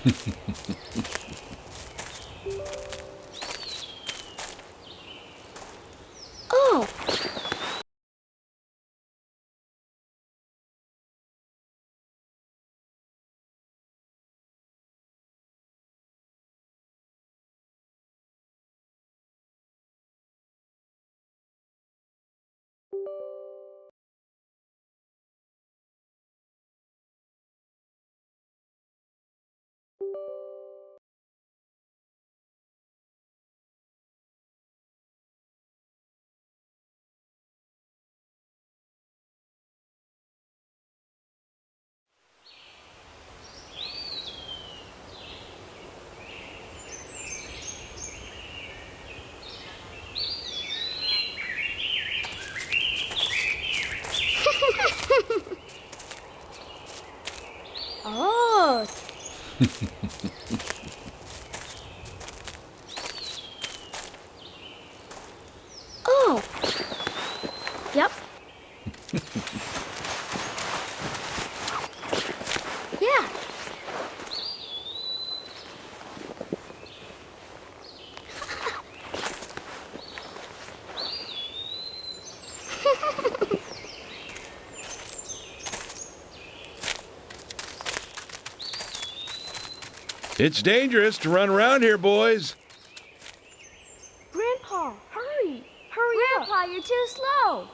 Oh, oh, oh. Yep. Yeah. It's dangerous to run around here, boys. Grandpa, hurry. Hurry up. Grandpa, you're too slow.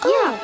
Yeah.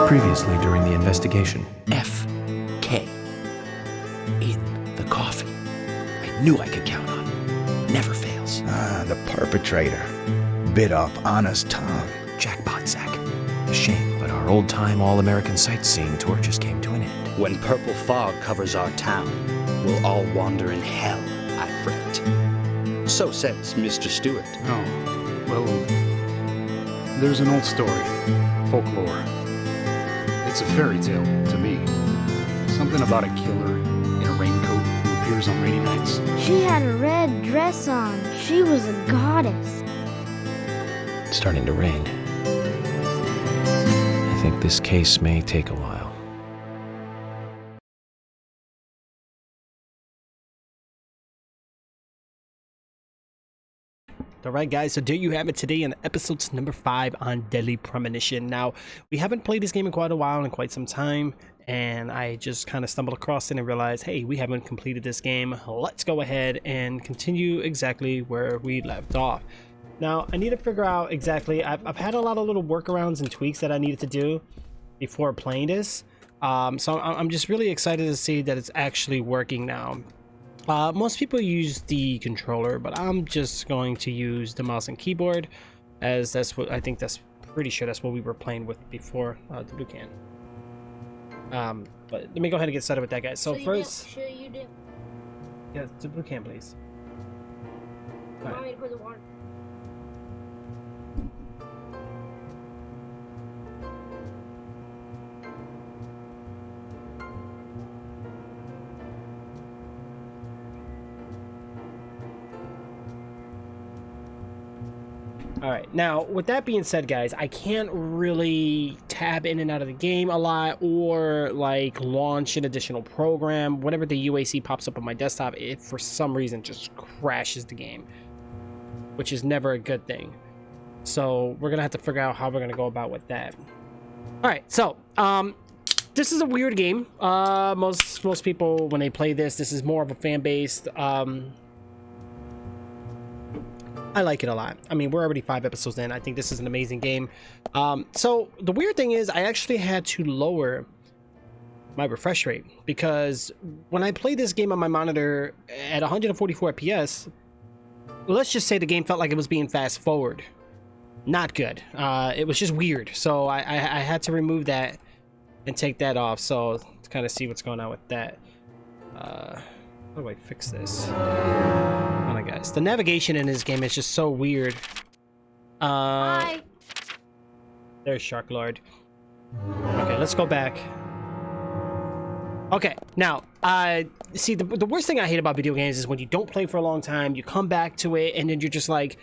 Previously during the investigation. F.K. in the coffee. I knew I could count on him. Never fails. Ah, the perpetrator. Bit off Anna's tongue. Jackpot, Zach. A shame, but our old-time all-American sightseeing tour just came to an end. When purple fog covers our town, we'll all wander in hell, I fret. So says Mr. Stewart. Oh, well, there's an old story, folklore. It's a fairy tale to me. Something about a killer in a raincoat who appears on rainy nights. She had a red dress on. She was a goddess. It's starting to rain. I think this case may take a while. Alright guys, so there you have it today in episode number 5 on Deadly Premonition. Now, we haven't played this game in quite a while, in quite some time, and I just kind of stumbled across it and realized, hey, we haven't completed this game. Let's go ahead and continue exactly where we left off. Now, I need to figure out exactly, I've had a lot of little workarounds and tweaks that I needed to do before playing this. So I'm just really excited to see that it's actually working now. Most people use the controller, but I'm just going to use the mouse and keyboard, as that's what I think, that's pretty sure that's what we were playing with before the blue can. But let me go ahead and get started with that, guys. So first, yeah, the blue can, please. All right. Alright, now with that being said, guys, I can't really tab in and out of the game a lot or like launch an additional program. Whenever the UAC pops up on my desktop, it for some reason just crashes the game, which is never a good thing. So we're gonna have to figure out how we're gonna go about with that. Alright, so this is a weird game. Most people, when they play this is more of a fan-based. I like it a lot. I mean, we're already 5 episodes in. I think this is an amazing game. So the weird thing is I actually had to lower my refresh rate, because when I play this game on my monitor at 144 FPS, let's just say the game felt like it was being fast forward. Not good. It was just weird. So I had to remove that and take that off. So to kind of see what's going on with that. How do I fix this? Hold on, guys. The navigation in this game is just so weird. Hi. There's Shark Lord. Okay, let's go back. Okay, now, see, the worst thing I hate about video games is when you don't play for a long time, you come back to it, and then you're just like,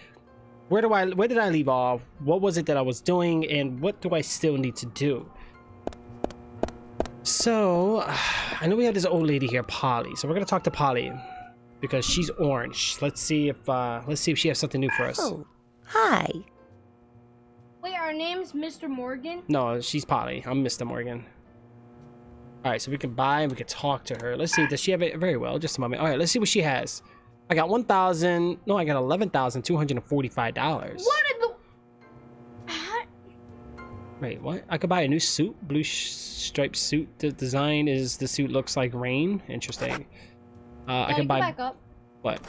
where did I leave off? What was it that I was doing, and what do I still need to do? So I know we have this old lady here, Polly. So we're gonna talk to Polly because she's orange. Let's see if she has something new for us. Oh, hi. Wait, our name's Mr. Morgan? No, she's Polly. I'm Mr. Morgan. All right, so we can buy and we can talk to her. Let's see. Does she have it? Very well. Just a moment. All right, let's see what she has. I got $1,000. No, I got $11,245. What in the... Wait, what? I could buy a new suit, blue striped suit. The design is the suit looks like rain. Interesting. I can buy. Back up. What?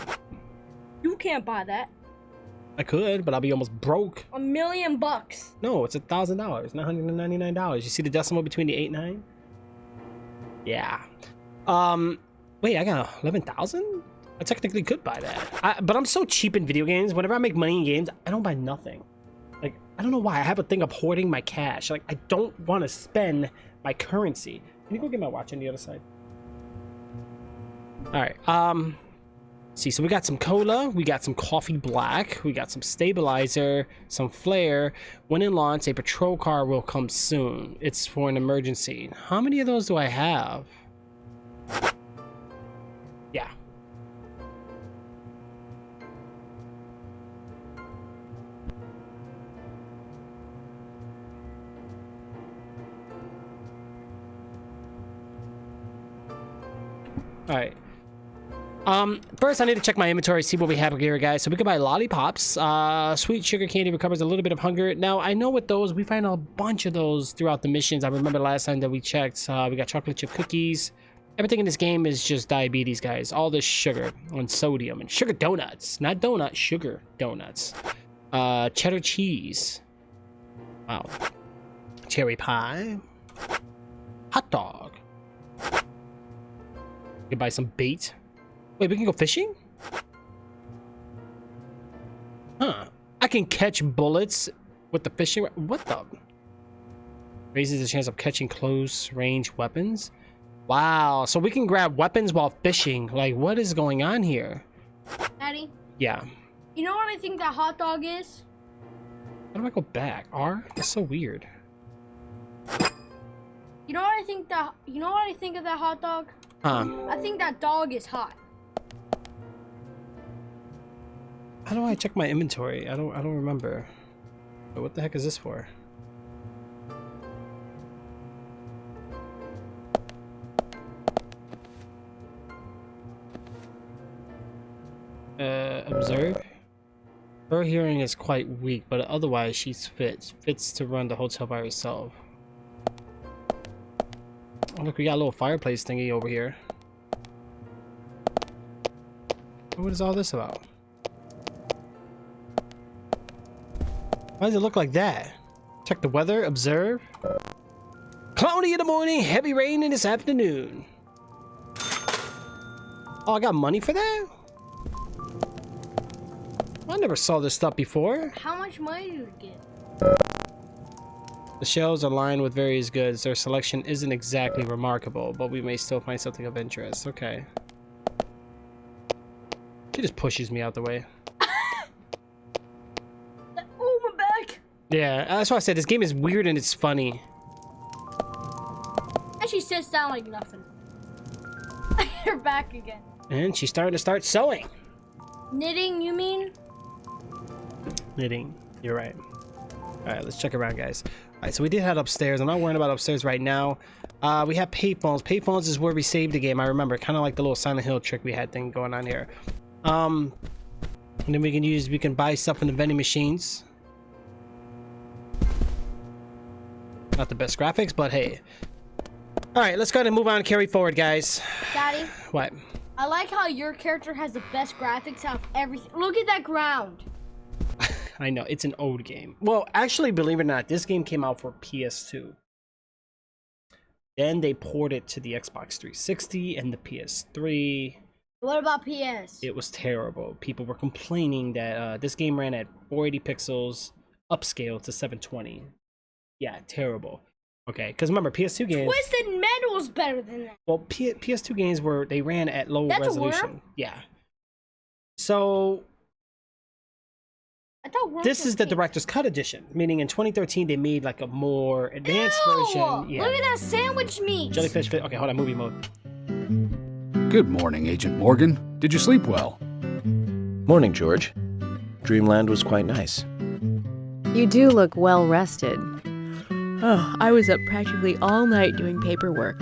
You can't buy that. I could, but I'll be almost broke. $1 million. No, it's $1,000, $999. You see the decimal between the 8 and 9? Yeah. Wait, I got 11,000. I technically could buy that. But I'm so cheap in video games. Whenever I make money in games, I don't buy nothing. Like, I don't know why. I have a thing of hoarding my cash. Like, I don't want to spend my currency. Can you go get my watch on the other side? All right. See, so we got some cola, we got some coffee black, we got some stabilizer, some flare. When in launch, a patrol car will come soon. It's for an emergency. How many of those do I have? Yeah. All right. First I need to check my inventory, see what we have here, guys. So we can buy lollipops. Sweet sugar candy recovers a little bit of hunger. Now I know with those, we find a bunch of those throughout the missions. I remember last time that we checked, we got chocolate chip cookies. Everything in this game is just diabetes, guys. All this sugar and sodium and sugar donuts, not donuts, sugar donuts. Cheddar cheese. Wow. Cherry pie. Hot dog. You can buy some bait. Wait, we can go fishing? Huh. I can catch bullets with the fishing... What the... Raises the chance of catching close-range weapons? Wow, so we can grab weapons while fishing. Like, what is going on here? Daddy? Yeah. You know what I think that hot dog is? How do I go back? R? That's so weird. You know what I think that... You know what I think of that hot dog? Huh. I think that dog is hot. How do I check my inventory? I don't remember. But what the heck is this for? Observe. Her hearing is quite weak, but otherwise she's fits to run the hotel by herself. Oh, look, we got a little fireplace thingy over here. What is all this about? Why does it look like that? Check the weather, observe. Cloudy in the morning, heavy rain in this afternoon. Oh, I got money for that? I never saw this stuff before. How much money do you get? The shelves are lined with various goods. Their selection isn't exactly remarkable, but we may still find something of interest. Okay. She just pushes me out the way. Oh, my back! Yeah, that's why I said this game is weird and it's funny. And she sits down like nothing. You're back again. And she's starting to start sewing. Knitting, you mean? Knitting. You're right. Alright, let's check around, guys. Alright, so we did head upstairs. I'm not worrying about upstairs right now. We have payphones. Payphones is where we saved the game, I remember. Kind of like the little Silent Hill trick we had thing going on here. And then we can buy stuff in the vending machines. Not the best graphics, but hey. Alright, let's go ahead and move on and carry forward, guys. Daddy? What? I like how your character has the best graphics out of everything. Look at that ground. I know, it's an old game. Well, actually, believe it or not, this game came out for PS2. Then they ported it to the Xbox 360 and the PS3. What about PS? It was terrible. People were complaining that this game ran at 480 pixels, upscale to 720. Yeah, terrible. Okay, because remember, PS2 games... Twisted Metal was better than that. Well, PS2 games they ran at low That's resolution. a worm? Yeah. So... I thought worms This were is the pink. director's cut edition, meaning in 2013 they made like a more advanced Ew! version. Yeah. Look at that sandwich meat. Jellyfish fit. Okay, hold on, movie mode. Good morning, Agent Morgan. Did you sleep well? Morning, George. Dreamland was quite nice. You do look well rested. Oh, I was up practically all night doing paperwork.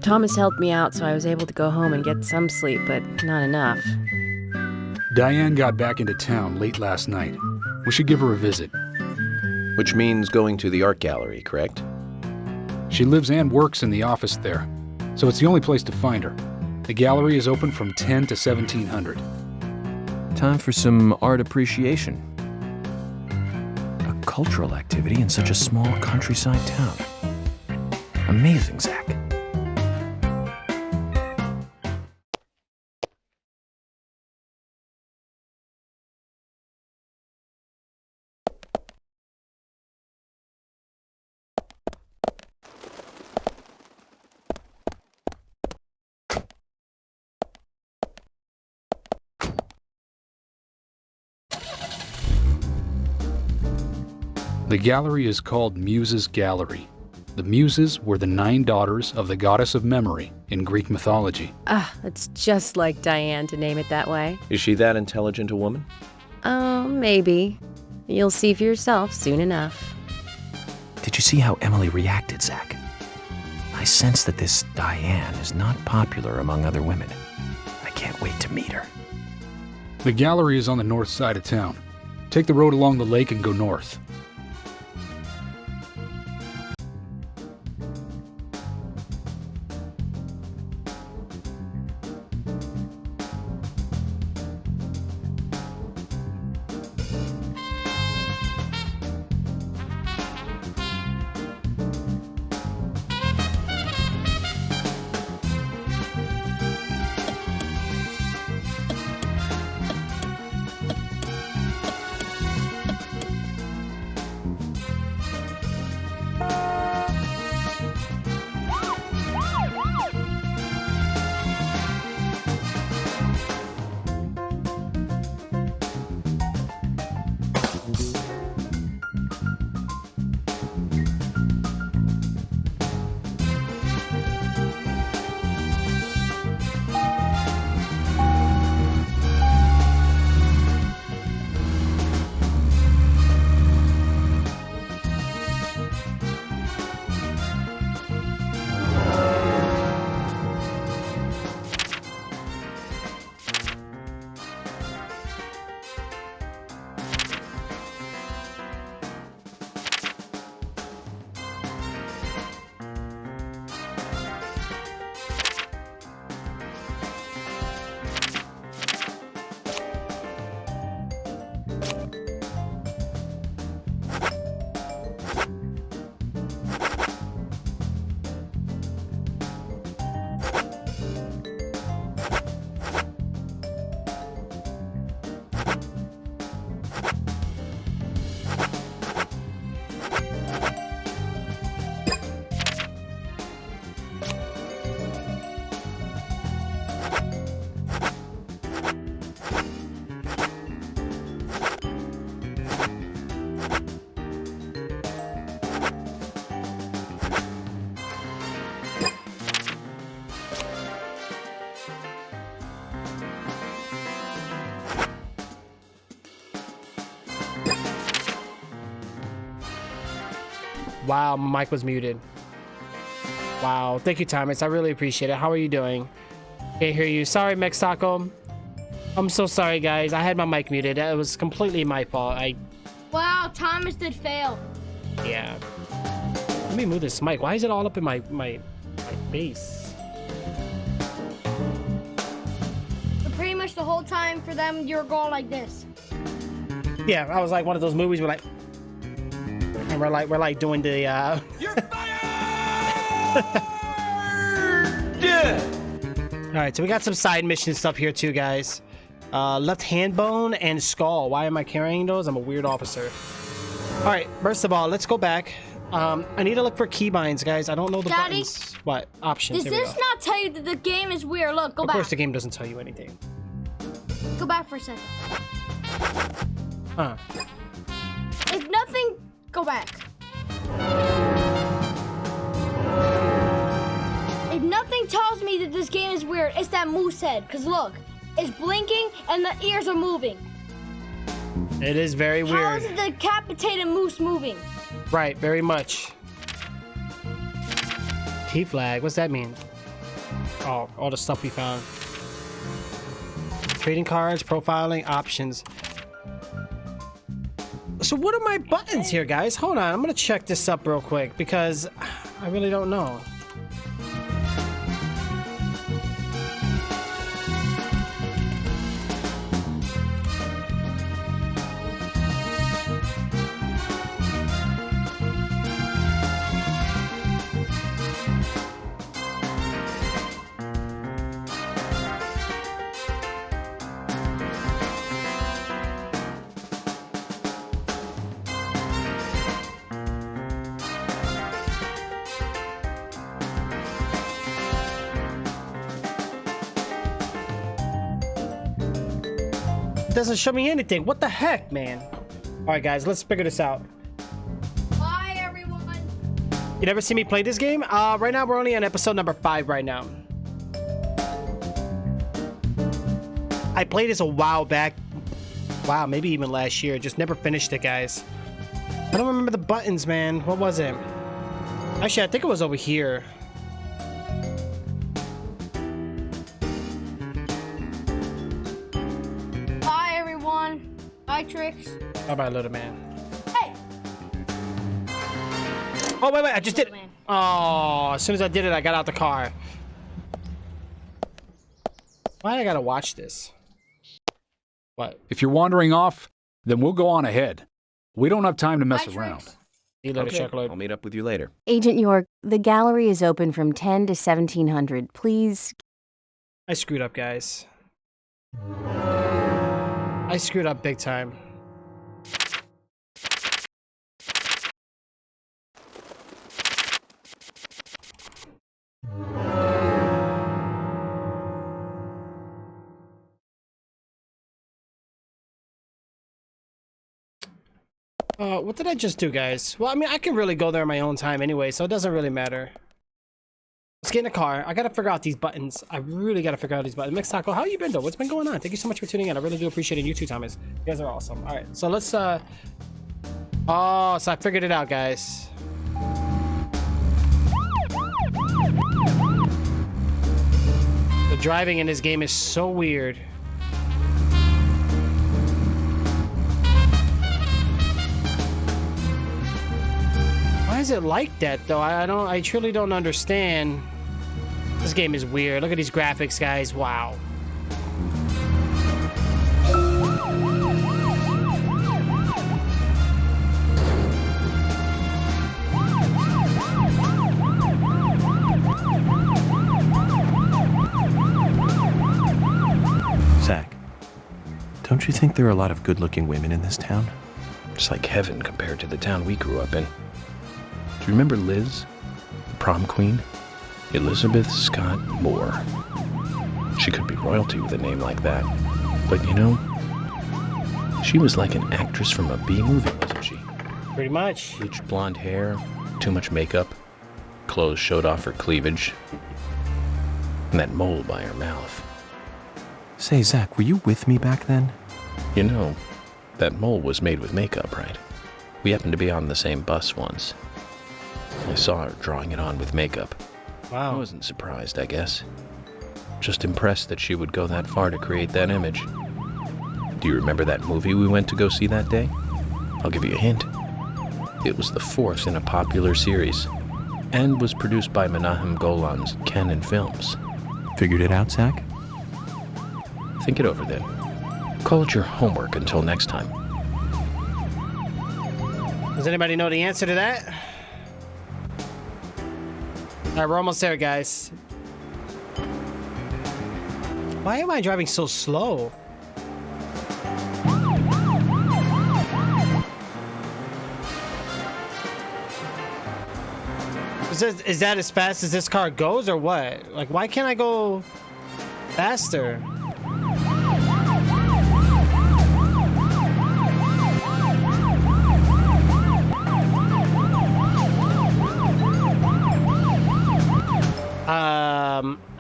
Thomas helped me out, so I was able to go home and get some sleep, but not enough. Diane got back into town late last night. We should give her a visit. Which means going to the art gallery, correct? She lives and works in the office there, so it's the only place to find her. The gallery is open from 10 to 1700. Time for some art appreciation. A cultural activity in such a small countryside town. Amazing, Zach. The gallery is called Muses Gallery. The Muses were the 9 daughters of the goddess of memory in Greek mythology. Ah, it's just like Diane to name it that way. Is she that intelligent a woman? Oh, maybe. You'll see for yourself soon enough. Did you see how Emily reacted, Zach? I sense that this Diane is not popular among other women. I can't wait to meet her. The gallery is on the north side of town. Take the road along the lake and go north. Wow, my mic was muted. Wow, thank you, Thomas. I really appreciate it. How are you doing? Can't hear you. Sorry, Mex Taco. I'm so sorry, guys. I had my mic muted. It was completely my fault. Wow, Thomas did fail. Yeah. Let me move this mic. Why is it all up in my face? So pretty much the whole time for them, you're going like this. Yeah, I was like one of those movies where like, and we're like doing the You're fired! Yeah! All right, so we got some side mission stuff here too, guys. Left hand bone and skull. Why am I carrying those? I'm a weird officer. All right, first of all, let's go back. I need to look for keybinds, guys. I don't know the Daddy? buttons. What options? Does Here we this go. not tell you that the game is weird? Look, go Of back. course, the game doesn't tell you anything. Go back for a second. Huh. If nothing, go back. If nothing tells me that this game is weird, it's that moose head. Cause look, it's blinking and the ears are moving. It is very weird. How is the decapitated moose moving? Right, very much. T-flag, what's that mean? Oh, all the stuff we found. Trading cards, profiling, options. So what are my buttons here, guys? Hold on, I'm gonna check this up real quick because I really don't know. Doesn't show me anything. What the heck, man? All right, guys, let's figure this out. Bye, everyone. You never see me play this game? Right now, we're only on episode number 5 right now. I played this a while back. Wow, maybe even last year. Just never finished it, guys. I don't remember the buttons, man. What was it? Actually, I think it was over here. Bye, everyone. Bye, Trix. Bye-bye, little man. Hey. Oh, wait, I just did it. Man. Oh, as soon as I did it, I got out the car. Why I gotta watch this? What? If you're wandering off, then we'll go on ahead. We don't have time to mess Bye, around. Trix. You little Okay, chocolate. I'll meet up with you later. Agent York, the gallery is open from 10 to 1700. Please. I screwed up, guys. I screwed up big time. What did I just do, guys? Well, I mean, I can really go there in my own time anyway, so it doesn't really matter. Let's get in the car. I gotta figure out these buttons. I really gotta figure out these buttons. Mix Taco, how you been, though? What's been going on? Thank you so much for tuning in. I really do appreciate it. You too, Thomas. You guys are awesome. All right, so let's, Oh, so I figured it out, guys. The driving in this game is so weird. Why is it like that, though? I truly don't understand. This game is weird. Look at these graphics, guys. Wow. Zach, don't you think there are a lot of good-looking women in this town? It's like heaven compared to the town we grew up in. Do you remember Liz, the prom queen? Elizabeth Scott Moore. She could be royalty with a name like that. But you know, she was like an actress from a B movie, wasn't she? Pretty much. Bleached blonde hair, too much makeup, clothes showed off her cleavage, and that mole by her mouth. Say, Zach, were you with me back then? You know, that mole was made with makeup, right? We happened to be on the same bus once. I saw her drawing it on with makeup. I Wow. wasn't surprised, I guess. Just impressed that she would go that far to create that image. Do you remember that movie we went to go see that day? I'll give you a hint. It was the 4th in a popular series, and was produced by Menahem Golan's Canon Films. Figured it out, Zach? Think it over then. Call it your homework until next time. Does anybody know the answer to that? All right, we're almost there, guys. Why am I driving so slow? Is that as fast as this car goes, or what? Like, why can't I go faster?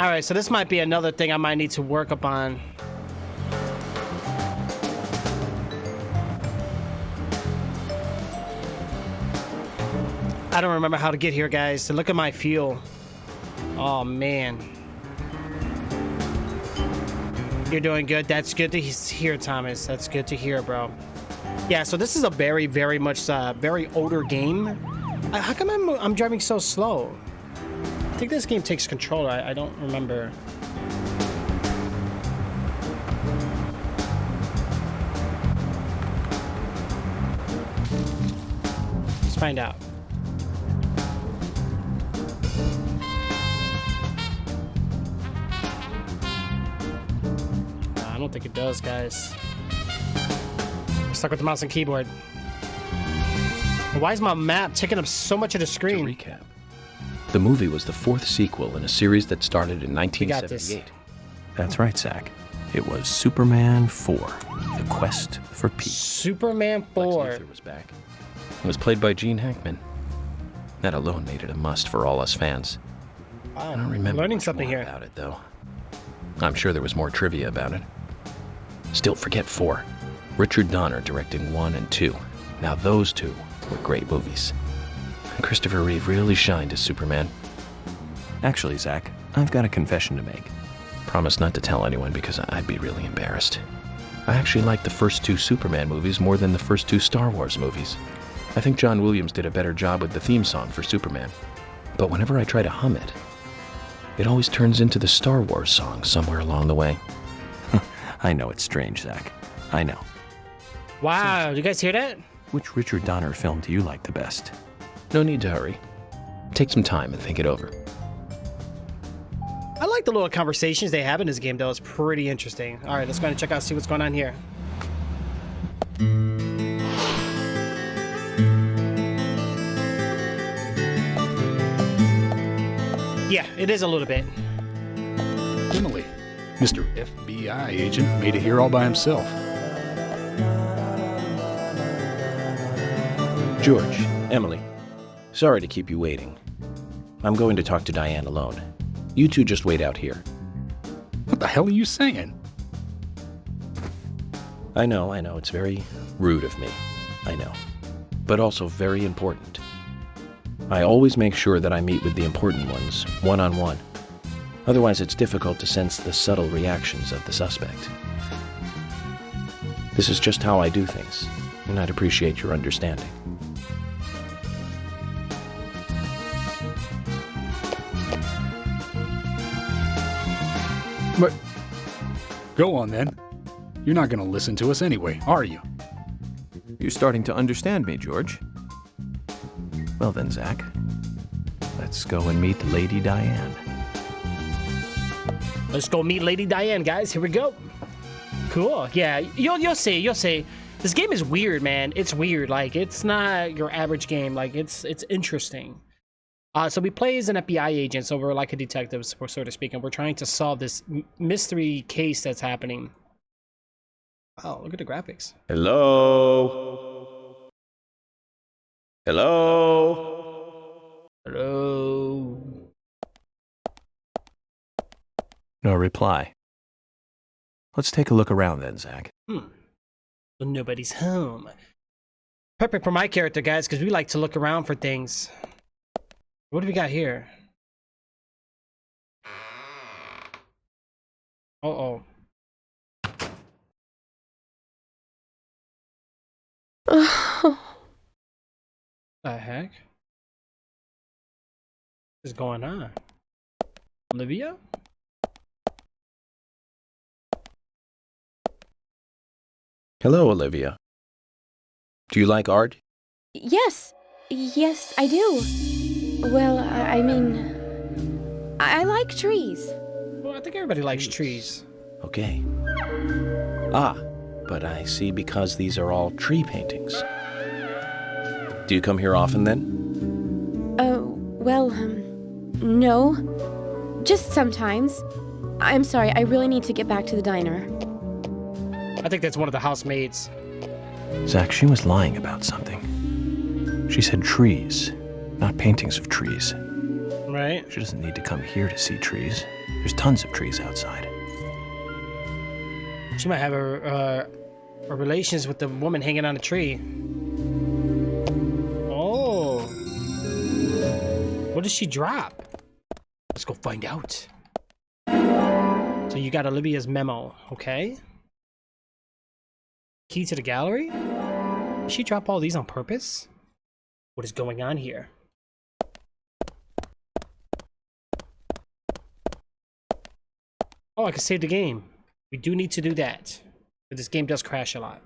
right, so this might be another thing I might need to work upon. I don't remember how to get here, guys. So look at my fuel. Oh, man. You're doing good. That's good to hear, Thomas. That's good to hear, bro. Yeah, so this is a very, very much, very older game. How come I'm driving so slow? I think this game takes control. I don't remember. Let's find out. I don't think it does, guys. Stuck with the mouse and keyboard. Why is my map taking up so much of the screen? To recap, the movie was the 4th sequel in a series that started in We got this. 1978. That's right, Zach. It was Superman 4, The Quest for Peace. Superman Lex 4. Luthor was back. It was played by Gene Hackman. That alone made it a must for all us fans. I don't remember Learning much something more here. about it, though. I'm sure there was more trivia about it. Still forget 4. Richard Donner directing 1 and 2. Now those two were great movies. And Christopher Reeve really shined as Superman. Actually, Zach, I've got a confession to make. Promise not to tell anyone because I'd be really embarrassed. I actually liked the first 2 Superman movies more than the first 2 Star Wars movies. I think John Williams did a better job with the theme song for Superman. But whenever I try to hum it, it always turns into the Star Wars song somewhere along the way. I know it's strange, Zach. I know. Wow, did you guys hear that? Which Richard Donner film do you like the best? No need to hurry. Take some time and think it over. I like the little conversations they have in this game, though. It's pretty interesting. All right, let's go and check out, see what's going on here. Yeah, it is a little bit. Emily, Mr. FBI agent, made it here all by himself. George, Emily, sorry to keep you waiting. I'm going to talk to Diane alone. You two just wait out here. What the hell are you saying? I know, it's very rude of me. I know. But also very important. I always make sure that I meet with the important ones, one-on-one. Otherwise, it's difficult to sense the subtle reactions of the suspect. This is just how I do things, and I'd appreciate your understanding. But go on then. You're not going to listen to us anyway, are you? You're starting to understand me, George. Well then, Zach, let's go and meet Lady Diane. Let's go meet Lady Diane, guys. Here we go. Cool. Yeah, you'll see. This game is weird, man. It's weird. Like, it's not your average game. Like, it's interesting. So we play as an FBI agent, so we're like a detective, so to speak, and we're trying to solve this mystery case that's happening. Wow, look at the graphics. Hello? Hello? Hello. No reply. Let's take a look around then, Zach. So nobody's home. Perfect for my character, guys, because we like to look around for things. What do we got here? Uh-oh. The heck? What is going on? Olivia? Hello, Olivia. Do you like art? Yes, I do. Well, I mean, I like trees. Well, I think everybody likes trees. Okay. Ah, but I see because these are all tree paintings. Do you come here often then? Well, no. Just sometimes. I'm sorry, I really need to get back to the diner. I think that's one of the housemaids. Zach, she was lying about something. She said trees, not paintings of trees. Right? right? She doesn't need to come here to see trees. There's tons of trees outside. She might have a relations with the woman hanging on a tree. Oh. What did she drop? Let's go find out. So you got Olivia's memo, okay? Key to the gallery? Did she drop all these on purpose? What is going on here? Oh, I can save the game. We do need to do that. But this game does crash a lot.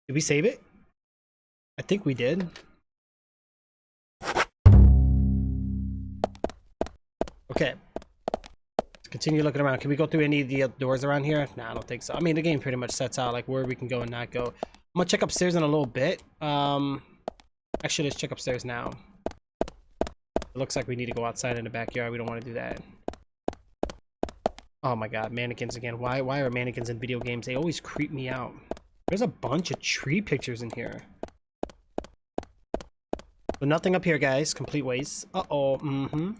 Did we save it? I think we did. Okay. Let's continue looking around. Can we go through any of the doors around here? Nah, I don't think so. I mean, the game pretty much sets out like where we can go and not go. I'm gonna check upstairs in a little bit. Actually, let's check upstairs now. It looks like we need to go outside in the backyard. We don't want to do that. Oh my god, mannequins again. Why are mannequins in video games? They always creep me out. There's a bunch of tree pictures in here. But nothing up here, guys. Complete waste. Uh-oh.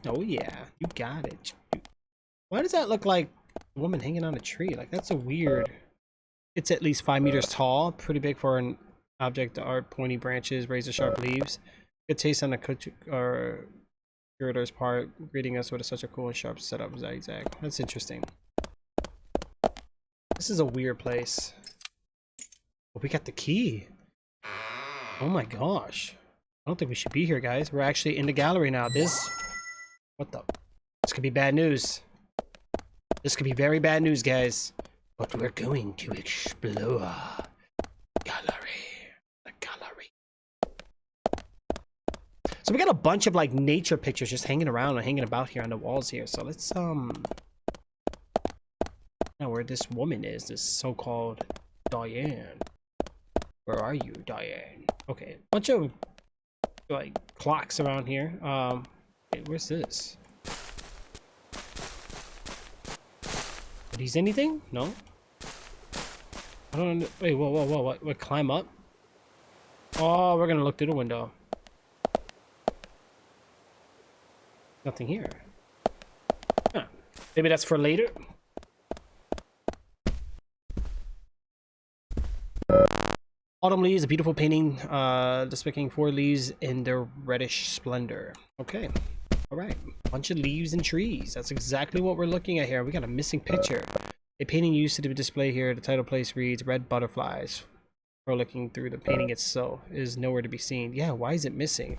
Oh yeah. You got it. Why does that look like a woman hanging on a tree? Like, that's a weird... It's at least 5 meters tall. Pretty big for an object art. Pointy branches, razor-sharp leaves. Good taste on the curator's part, greeting us with such a cool and sharp setup. Zigzag. That's interesting. This is a weird place. Oh, we got the key. Oh my gosh. I don't think we should be here, guys. We're actually in the gallery now. What the? This could be bad news. This could be very bad news, guys. But we're going to explore gallery. The gallery. So we got a bunch of like nature pictures just hanging around and hanging about here on the walls here. So let's now where this woman is, this so-called Diane. Where are you, Diane? Okay, bunch of like clocks around here. Wait, where's this? Are these anything? No. I don't know. Wait, whoa! What? Climb up? Oh, we're gonna look through the window. Nothing here. Huh. Maybe that's for later. Autumn Leaves, a beautiful painting depicting 4 leaves in their reddish splendor. Okay. Alright. Bunch of leaves and trees. That's exactly what we're looking at here. We got a missing picture. A painting used to be displayed here. The title place reads Red Butterflies. Frolicking through the painting itself is nowhere to be seen. Yeah, why is it missing?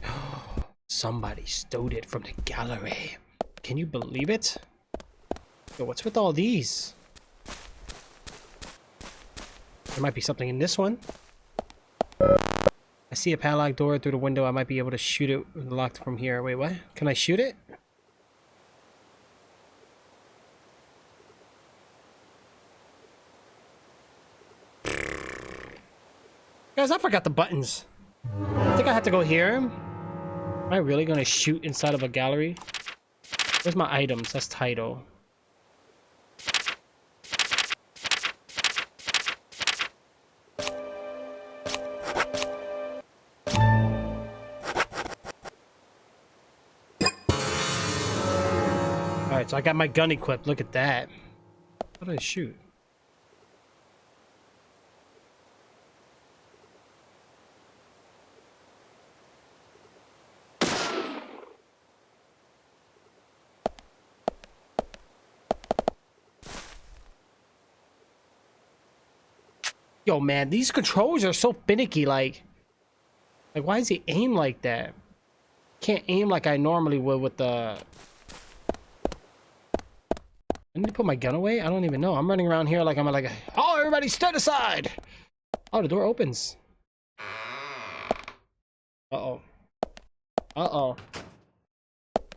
Somebody stole it from the gallery. Can you believe it? Yo, what's with all these? There might be something in this one. I see a padlock door through the window. I might be able to shoot it locked from here. Wait, what? Can I shoot it? Guys, I forgot the buttons. I think I have to go here. Am I really gonna shoot inside of a gallery? Where's my items? That's title. Alright, so I got my gun equipped. Look at that. How do I shoot? Yo, man, these controls are so finicky. Like why is he aim like that? Can't aim like I normally would with the... I need to put my gun away? I don't even know. I'm running around here like I'm like, oh, everybody stand aside. Oh, the door opens. Uh-oh. Uh-oh.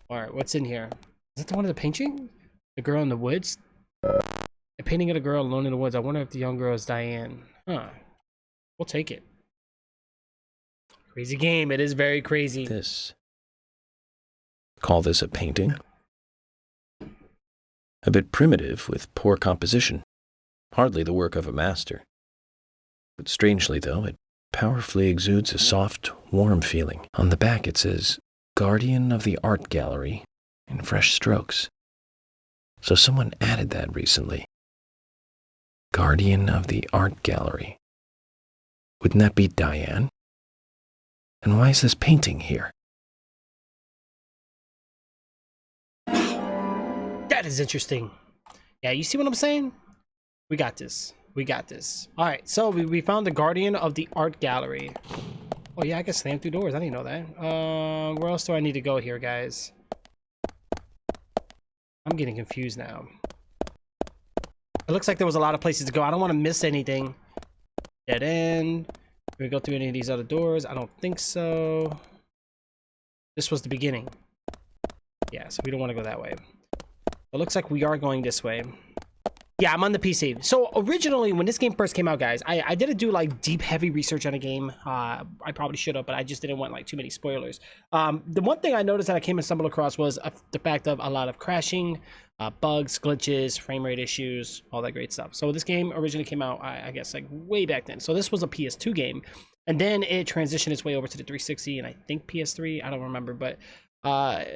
Alright, what's in here? Is that the one of the painting? The girl in the woods? A painting of a girl alone in the woods. I wonder if the young girl is Diane. Huh. We'll take it. Crazy game. It is very crazy. Call this a painting? A bit primitive with poor composition. Hardly the work of a master. But strangely, though, it powerfully exudes a soft, warm feeling. On the back it says, Guardian of the Art Gallery, in fresh strokes. So someone added that recently. Guardian of the Art Gallery. Wouldn't that be Diane? And why is this painting here? That is interesting. Yeah, you see what I'm saying? We got this. We got this. All right, so we found the Guardian of the Art Gallery. Oh yeah, I can slam through doors. I didn't know that. Where else do I need to go here, guys? I'm getting confused now. It looks like there was a lot of places to go. I don't want to miss anything. Dead end. Can we go through any of these other doors? I don't think so. This was the beginning. Yeah, so we don't want to go that way. It looks like we are going this way. Yeah, I'm on the PC. So originally, when this game first came out, guys, I didn't do like deep, heavy research on a game. I probably should have, but I just didn't want like too many spoilers. The one thing I noticed that I came and stumbled across was the fact of a lot of crashing, bugs, glitches, frame rate issues, all that great stuff. So this game originally came out, I guess, like way back then. So this was a PS2 game, and then it transitioned its way over to the 360 and I think PS3. I don't remember, but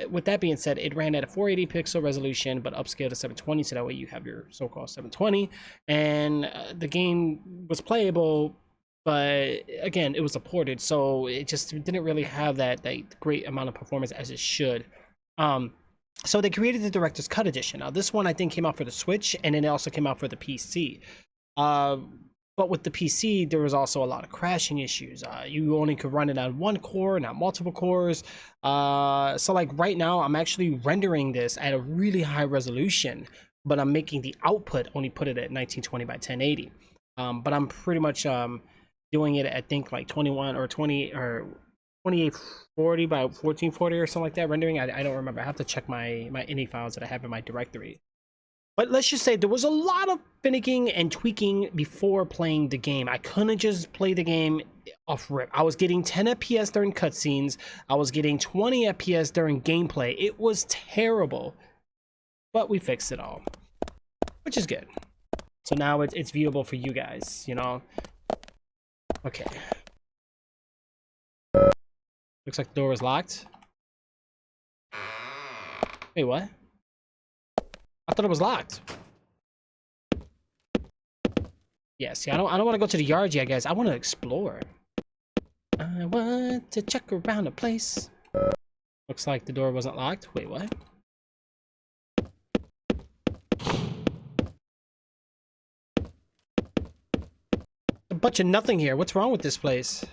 with that being said, it ran at a 480 pixel resolution but upscaled to 720, so that way you have your so-called 720, and the game was playable, but again, it was supported, so it just didn't really have that great amount of performance as it should. So they created the director's cut edition. Now this one I think came out for the Switch, and then it also came out for the PC. But with the PC, there was also a lot of crashing issues. You only could run it on one core, not multiple cores. So like right now, I'm actually rendering this at a really high resolution, but I'm making the output only put it at 1920 by 1080. But I'm pretty much doing it at, I think, like 21 or 20 or 2840 by 1440 or something like that rendering. I don't remember. I have to check my INI files that I have in my directory. But let's just say there was a lot of finicking and tweaking before playing the game. I couldn't just play the game off rip. I was getting 10 FPS during cutscenes. I was getting 20 FPS during gameplay. It was terrible. But we fixed it all, which is good. So now it's viewable for you guys, you know? Okay. Looks like the door is locked. Wait, what? I thought it was locked. Yeah, see, I don't want to go to the yard yet, guys. I want to explore. I want to check around the place. Looks like the door wasn't locked. Wait, what? A bunch of nothing here. What's wrong with this place?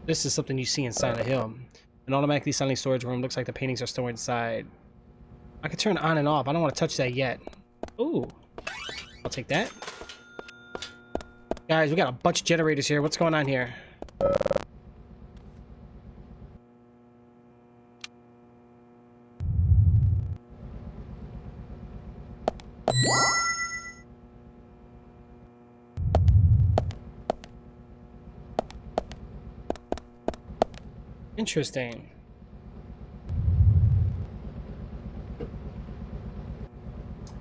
This is something you see in Silent Hill. An automatically selling storage room. Looks like the paintings are stored inside. I can turn on and off. I don't want to touch that yet. Ooh. I'll take that. Guys, we got a bunch of generators here. What's going on here? Interesting.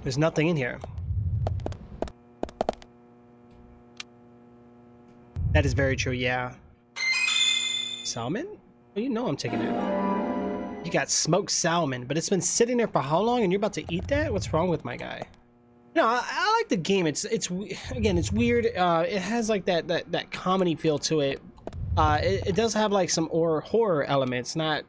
There's nothing in here. That is very true, yeah. Salmon? Well, you know I'm taking it. You got smoked salmon, but it's been sitting there for how long and you're about to eat that? What's wrong with my guy? No, I like the game. It's again, it's weird. It has like that comedy feel to it. It does have like some horror elements, not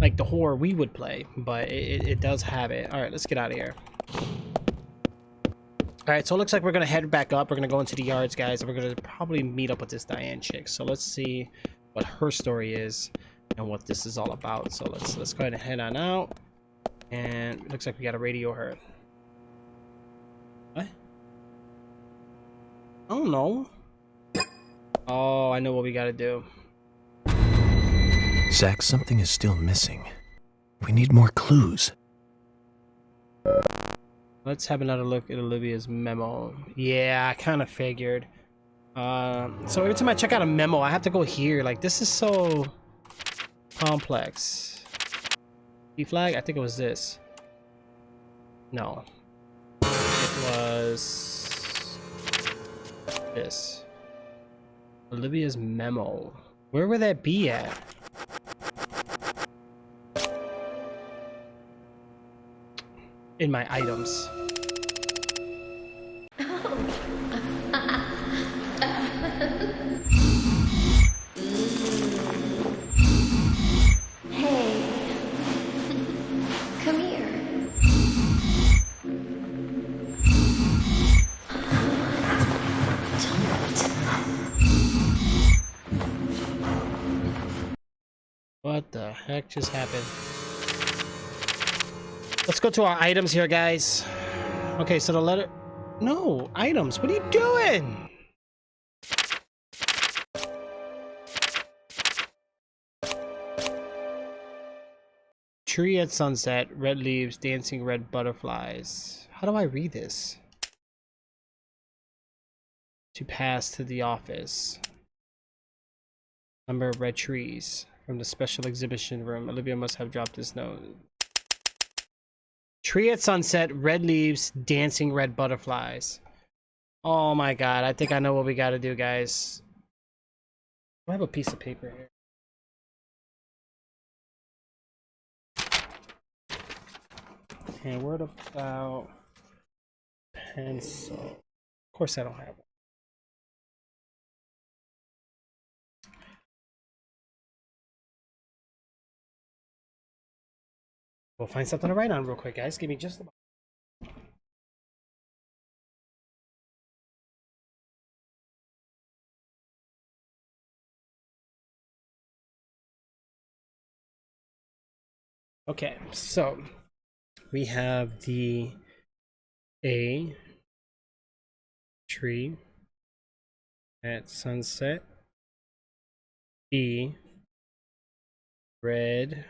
like the horror we would play, but it does have it. All right, let's get out of here. All right, so it looks like we're gonna head back up. We're gonna go into the yards, guys, and we're gonna probably meet up with this Diane chick. So let's see what her story is and what this is all about. So let's go ahead and head on out. And it looks like we got to radio her. What? I don't know. Oh, I know what we gotta do. Zach, something is still missing. We need more clues. Let's have another look at Olivia's memo. Yeah, I kind of figured. So every time I check out a memo, I have to go here. Like, this is so complex. B flag? I think it was this. No, was this. Olivia's memo. Where would that be at? In my items. Come here. What the heck just happened? Let's go to our items here, guys. Okay, so the letter... No, items. What are you doing? Tree at sunset, red leaves, dancing red butterflies. How do I read this? To pass to the office. Number of red trees. From the special exhibition room. Olivia must have dropped this note. Tree at sunset, red leaves, dancing red butterflies. Oh my god, I think I know what we gotta do, guys. I have a piece of paper here. And what about pencil? Of course I don't have one. We'll find something to write on real quick, guys. Give me just a moment. Okay, so we have the A tree at sunset, B red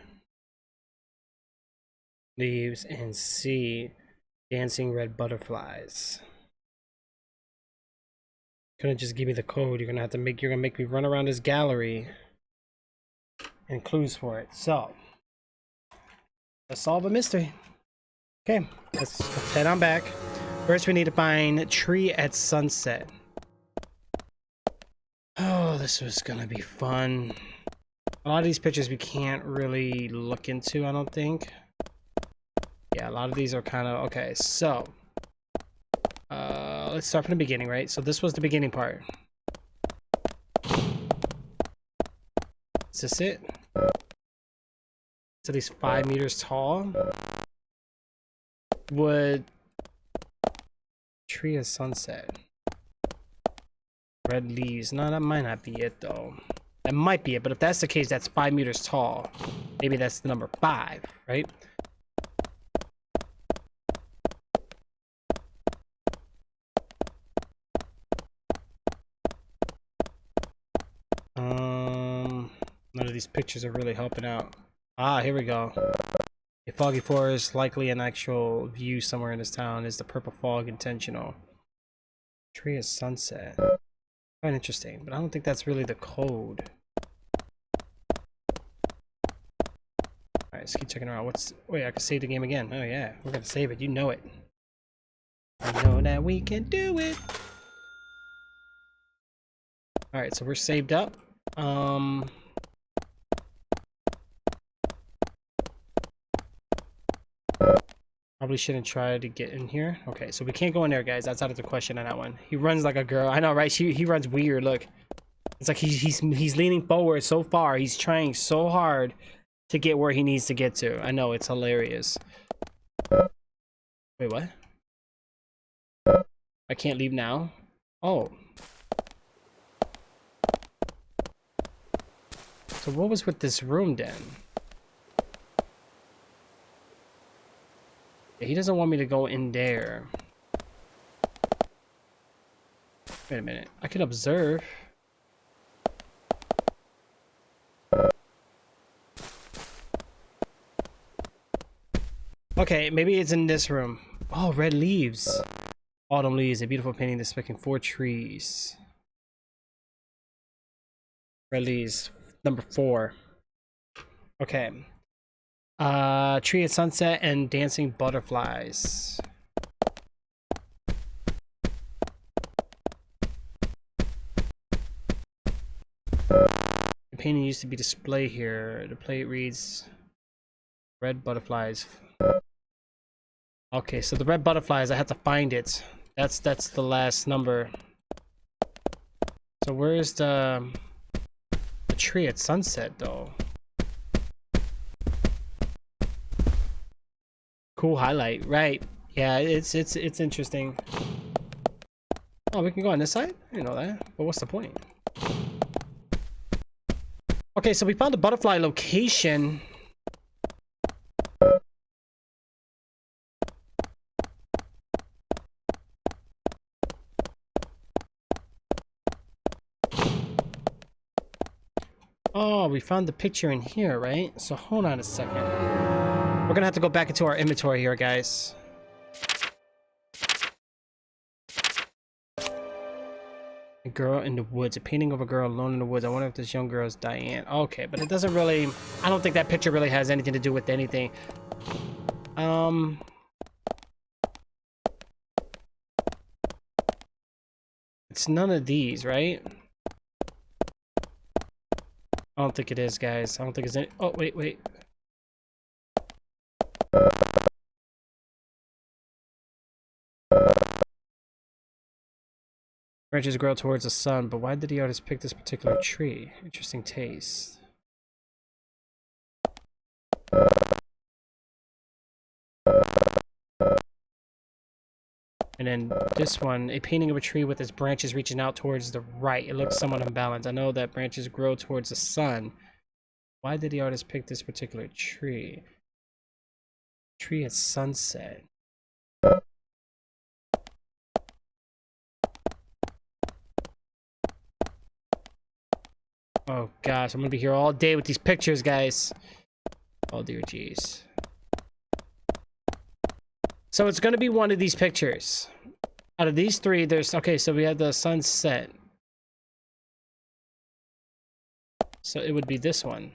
leaves, and C dancing red butterflies. Couldn't just give me the code. You're gonna make me run around this gallery and clues for it. So let's solve a mystery. Okay, let's head on back. First we need to find tree at sunset. Oh, this was gonna be fun. A lot of these pictures we can't really look into, I don't think. Yeah, a lot of these are kind of okay. So let's start from the beginning, right? So this was the beginning part. Is this it? So these 5 meters tall. Would tree of sunset, red leaves. No, that might not be it though. That might be it, but if that's the case, that's 5 meters tall. Maybe that's the number 5, right? None of these pictures are really helping out. Ah, here we go. A foggy forest, likely an actual view somewhere in this town. Is the purple fog intentional? Tree of sunset. Quite interesting, but I don't think that's really the code. Alright, let's keep checking around. Wait, I can save the game again. Oh yeah, we're gonna save it. You know it. I know that we can do it. Alright, so we're saved up. Probably shouldn't try to get in here. Okay, so we can't go in there, guys. That's out of the question on that one. He runs like a girl. I know, right? He runs weird. Look, it's like he's leaning forward so far. He's trying so hard to get where he needs to get to. I know, it's hilarious. Wait, what? I can't leave now. Oh. So what was with this room then? He doesn't want me to go in there. Wait a minute. I can observe. Okay, maybe it's in this room. Oh, red leaves. Autumn leaves. A beautiful painting depicting 4 trees. Red leaves. Number 4. Okay. Tree at sunset and dancing butterflies. painting used to be displayed here. The plate reads red butterflies. Okay, so the red butterflies, I have to find it. That's the last number. So where's the tree at sunset though? Cool highlight, right? Yeah, it's interesting. Oh, we can go on this side? I didn't know that. But what's the point? Okay, so we found the butterfly location. Oh, we found the picture in here, right? So hold on a second. We're gonna have to go back into our inventory here, guys. A girl in the woods. A painting of a girl alone in the woods. I wonder if this young girl is Diane. Okay, but it doesn't really... I don't think that picture really has anything to do with anything. It's none of these, right? I don't think it is, guys. I don't think it's any... Oh, wait. Branches grow towards the sun, but why did the artist pick this particular tree? Interesting taste. And then this one, a painting of a tree with its branches reaching out towards the right. It looks somewhat unbalanced. I know that branches grow towards the sun. Why did the artist pick this particular tree? Tree at sunset. Oh gosh, I'm gonna be here all day with these pictures, guys. Oh dear jeez. So it's gonna be one of these pictures. Out of these three, there's... Okay, so we have the sunset. So it would be this one.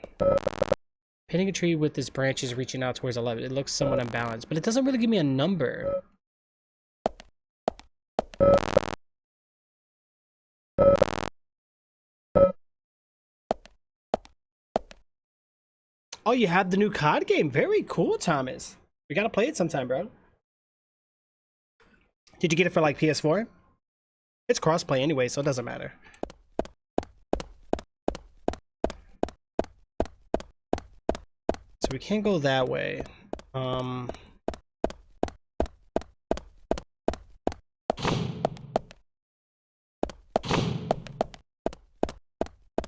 Painting a tree with its branches reaching out towards 11. It looks somewhat unbalanced, but it doesn't really give me a number. Oh, you have the new COD game. Very cool, Thomas. We gotta play it sometime, bro. Did you get it for like PS4? It's crossplay anyway, so it doesn't matter. So we can't go that way.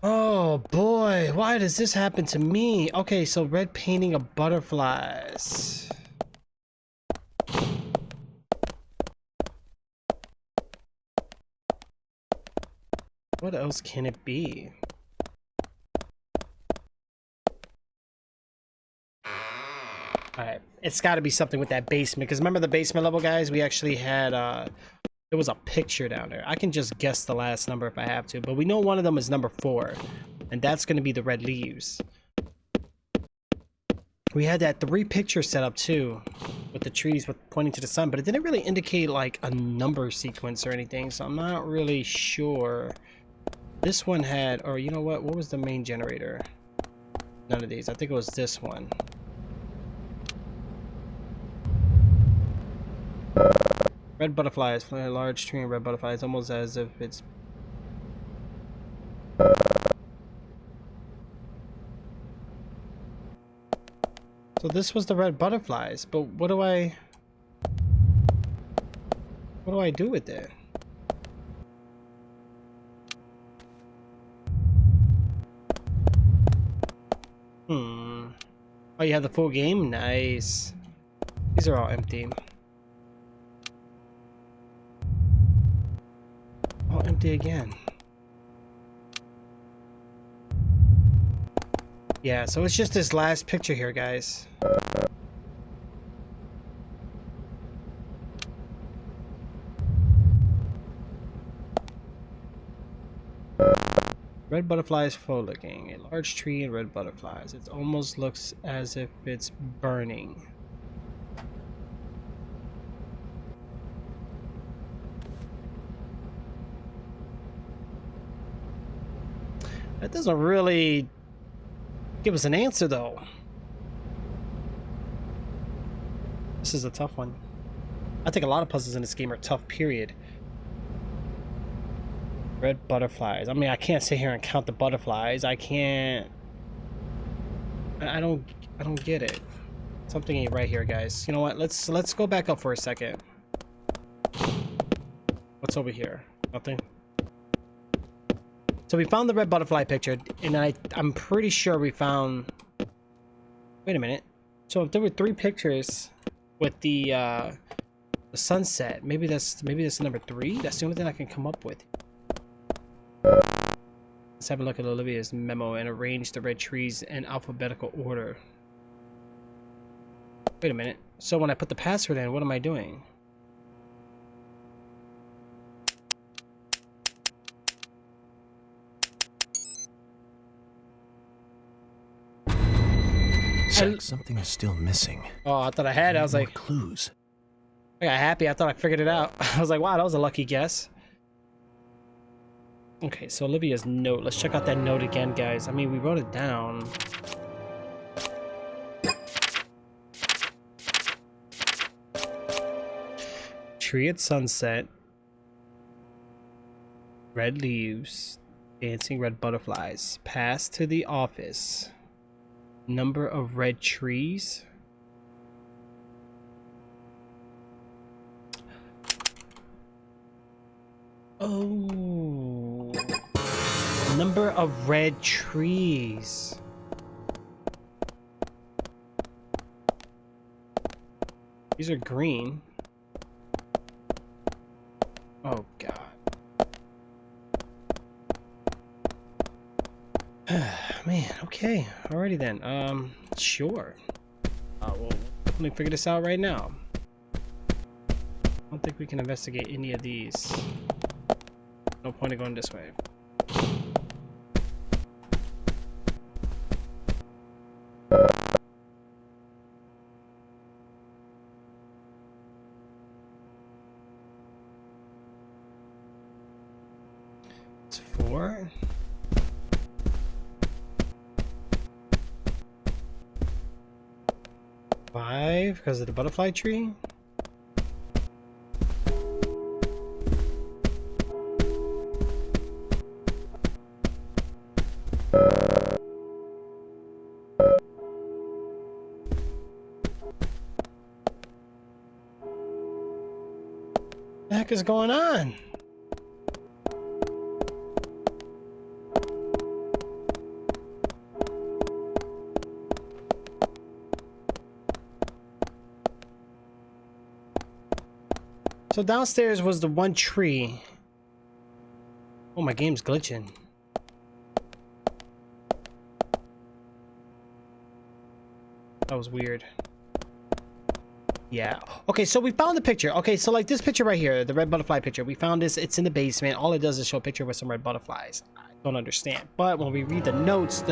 Oh boy, why does this happen to me? Okay, so red painting of butterflies. What else can it be? Alright, it's got to be something with that basement, because remember the basement level, guys? We actually had there was a picture down there. I can just guess the last number if I have to, but we know one of them is number 4, and that's going to be the red leaves. We had that 3 picture set up too, with the trees pointing to the sun, but it didn't really indicate like a number sequence or anything, so I'm not really sure. This one had, or you know what was the main generator? None of these. I think it was this one. Red butterflies, flying a large tree and red butterflies, almost as if it's... So this was the red butterflies, but what do I do with it? Oh, you have the full game? Nice. These are all empty. All empty again. Yeah, so it's just this last picture here, guys. Red butterflies frolicking. A large tree and red butterflies. It almost looks as if it's burning. That doesn't really give us an answer, though. This is a tough one. I think a lot of puzzles in this game are tough, period. Red butterflies. I mean, I can't sit here and count the butterflies. I can't... I don't get it. Something ain't right here, guys. You know what? Let's go back up for a second. What's over here? Nothing. So we found the red butterfly picture, and I'm pretty sure we found... Wait a minute. So if there were 3 pictures with the sunset, maybe that's number 3. That's the only thing I can come up with. Let's have a look at Olivia's memo and arrange the red trees in alphabetical order. Wait a minute. So when I put the password in, what am I doing? Something is still missing. Oh, I thought I had it. I was More like, clues. I got happy. I thought I figured it out. I was like, wow, that was a lucky guess. Okay, so Olivia's note. Let's check out that note again, guys. I mean, we wrote it down. Tree at sunset. Red leaves. Dancing red butterflies. Pass to the office. Number of red trees. Oh. Number of red trees. These are green. Oh, God. Man, okay. Alrighty then. Sure. We'll definitely figure this out right now. I don't think we can investigate any of these. No point in going this way. It's 4. Five, because of the butterfly tree. What the heck is going on? So downstairs was the one tree. Oh, my game's glitching. That was weird. Yeah. Okay, so we found the picture. Okay, so like this picture right here, the red butterfly picture. We found this. It's in the basement. All it does is show a picture with some red butterflies. I don't understand. But when we read the notes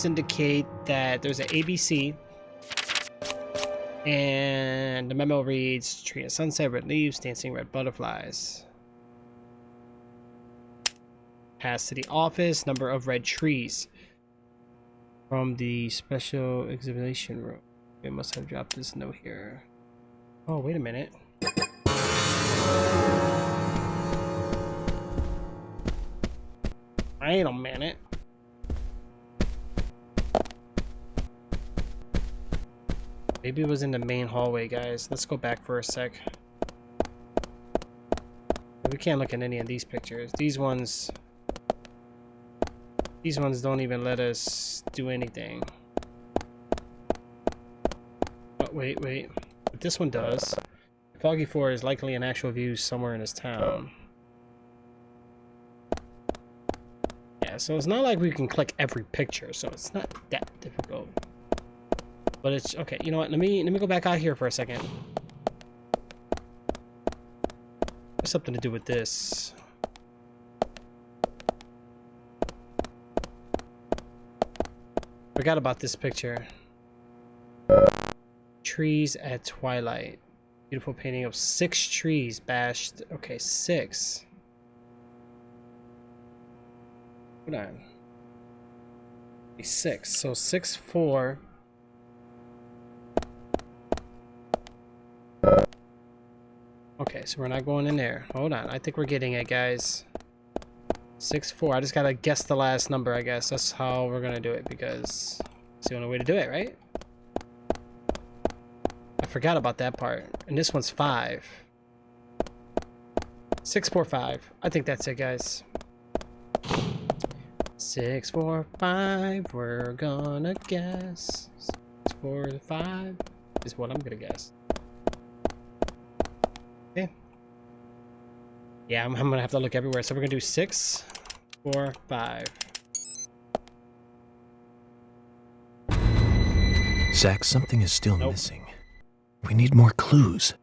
indicate that there's an ABC. And the memo reads, tree at sunset, red leaves, dancing red butterflies. Pass to the office, number of red trees. From the special examination room. We must have dropped this note here. Oh, wait a minute. Wait a minute. Maybe it was in the main hallway, guys. Let's go back for a sec. We can't look at any of these pictures. These ones don't even let us do anything. Oh, wait. But this one does. Foggy 4 is likely an actual view somewhere in this town. Yeah, so it's not like we can click every picture, so it's not that difficult. But it's okay. You know what? Let me go back out here for a second. There's something to do with this. Forgot about this picture. Trees at twilight. Beautiful painting of 6 trees bashed. Okay, 6. Hold on. 6. So 6, 4. Okay, so we're not going in there. Hold on. I think we're getting it, guys. 6, 4. I just gotta guess the last number, I guess. That's how we're gonna do it, because it's the only way to do it, right? I forgot about that part. And this one's 5. 6, 4, 5. I think that's it, guys. 6, 4, 5. We're gonna guess. 6, 4, 5 is what I'm gonna guess. Okay. Yeah, I'm gonna have to look everywhere. So we're gonna do 6, 4, 5. Zach, something is still missing. We need more clues.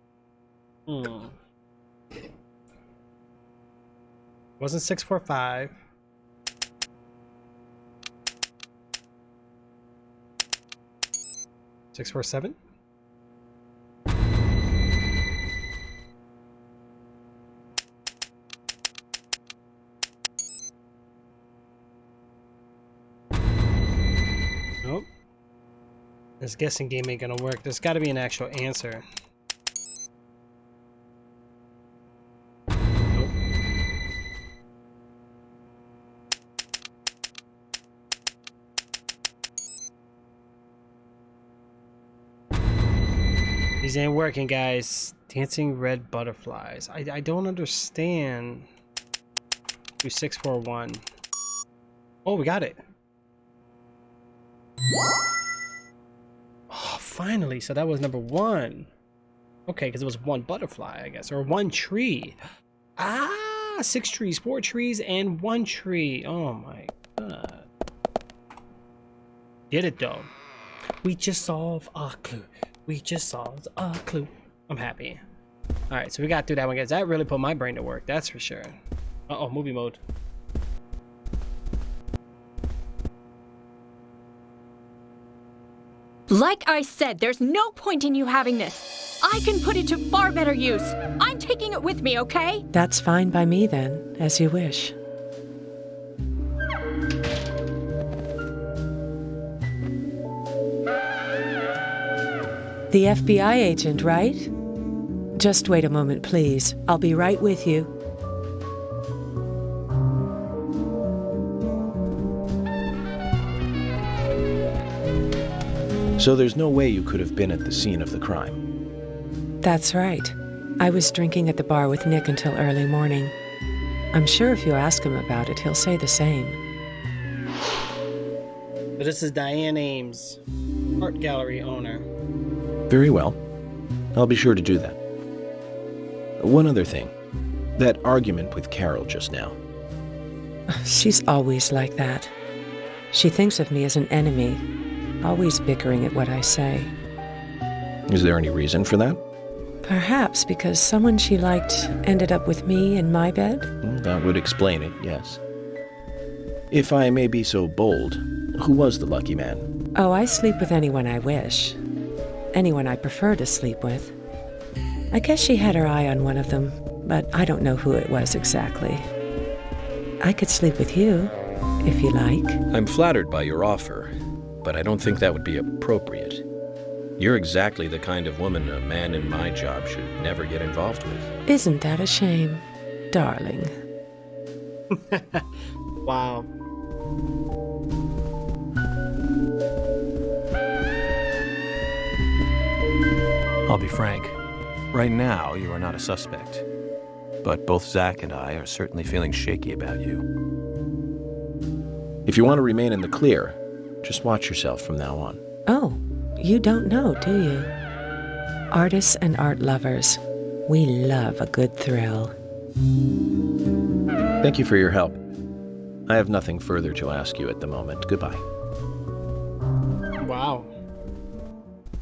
Wasn't 6, 4, 5. Six, 4, 7. Nope. This guessing game ain't gonna work. There's gotta be an actual answer. Nope. These ain't working, guys. Dancing red butterflies. I don't understand. Do 6, 4, 1. Oh, we got it. Oh, finally. So that was number 1. Okay, because it was 1 butterfly, I guess, or 1 tree. Ah, 6 trees, 4 trees, and 1 tree. Oh my god. Get it though. We just solved a clue. We just solved a clue. I'm happy. All right, so we got through that one, guys. That really put my brain to work. That's for sure. Uh-oh, movie mode. Like I said, there's no point in you having this. I can put it to far better use. I'm taking it with me, okay? That's fine by me then, as you wish. The FBI agent, right? Just wait a moment, please. I'll be right with you. So there's no way you could have been at the scene of the crime. That's right. I was drinking at the bar with Nick until early morning. I'm sure if you ask him about it, he'll say the same. But this is Diane Ames, art gallery owner. Very well. I'll be sure to do that. One other thing. That argument with Carol just now. She's always like that. She thinks of me as an enemy, always bickering at what I say. Is there any reason for that? Perhaps because someone she liked ended up with me in my bed? That would explain it, yes. If I may be so bold, who was the lucky man? Oh, I sleep with anyone I wish. Anyone I prefer to sleep with. I guess she had her eye on one of them, but I don't know who it was exactly. I could sleep with you, if you like. I'm flattered by your offer, but I don't think that would be appropriate. You're exactly the kind of woman a man in my job should never get involved with. Isn't that a shame, darling? Wow. I'll be frank. Right now, you are not a suspect. But both Zach and I are certainly feeling shaky about you. If you want to remain in the clear, just watch yourself from now on. Oh, you don't know, do you? Artists and art lovers, we love a good thrill. Thank you for your help. I have nothing further to ask you at the moment. Goodbye. Wow.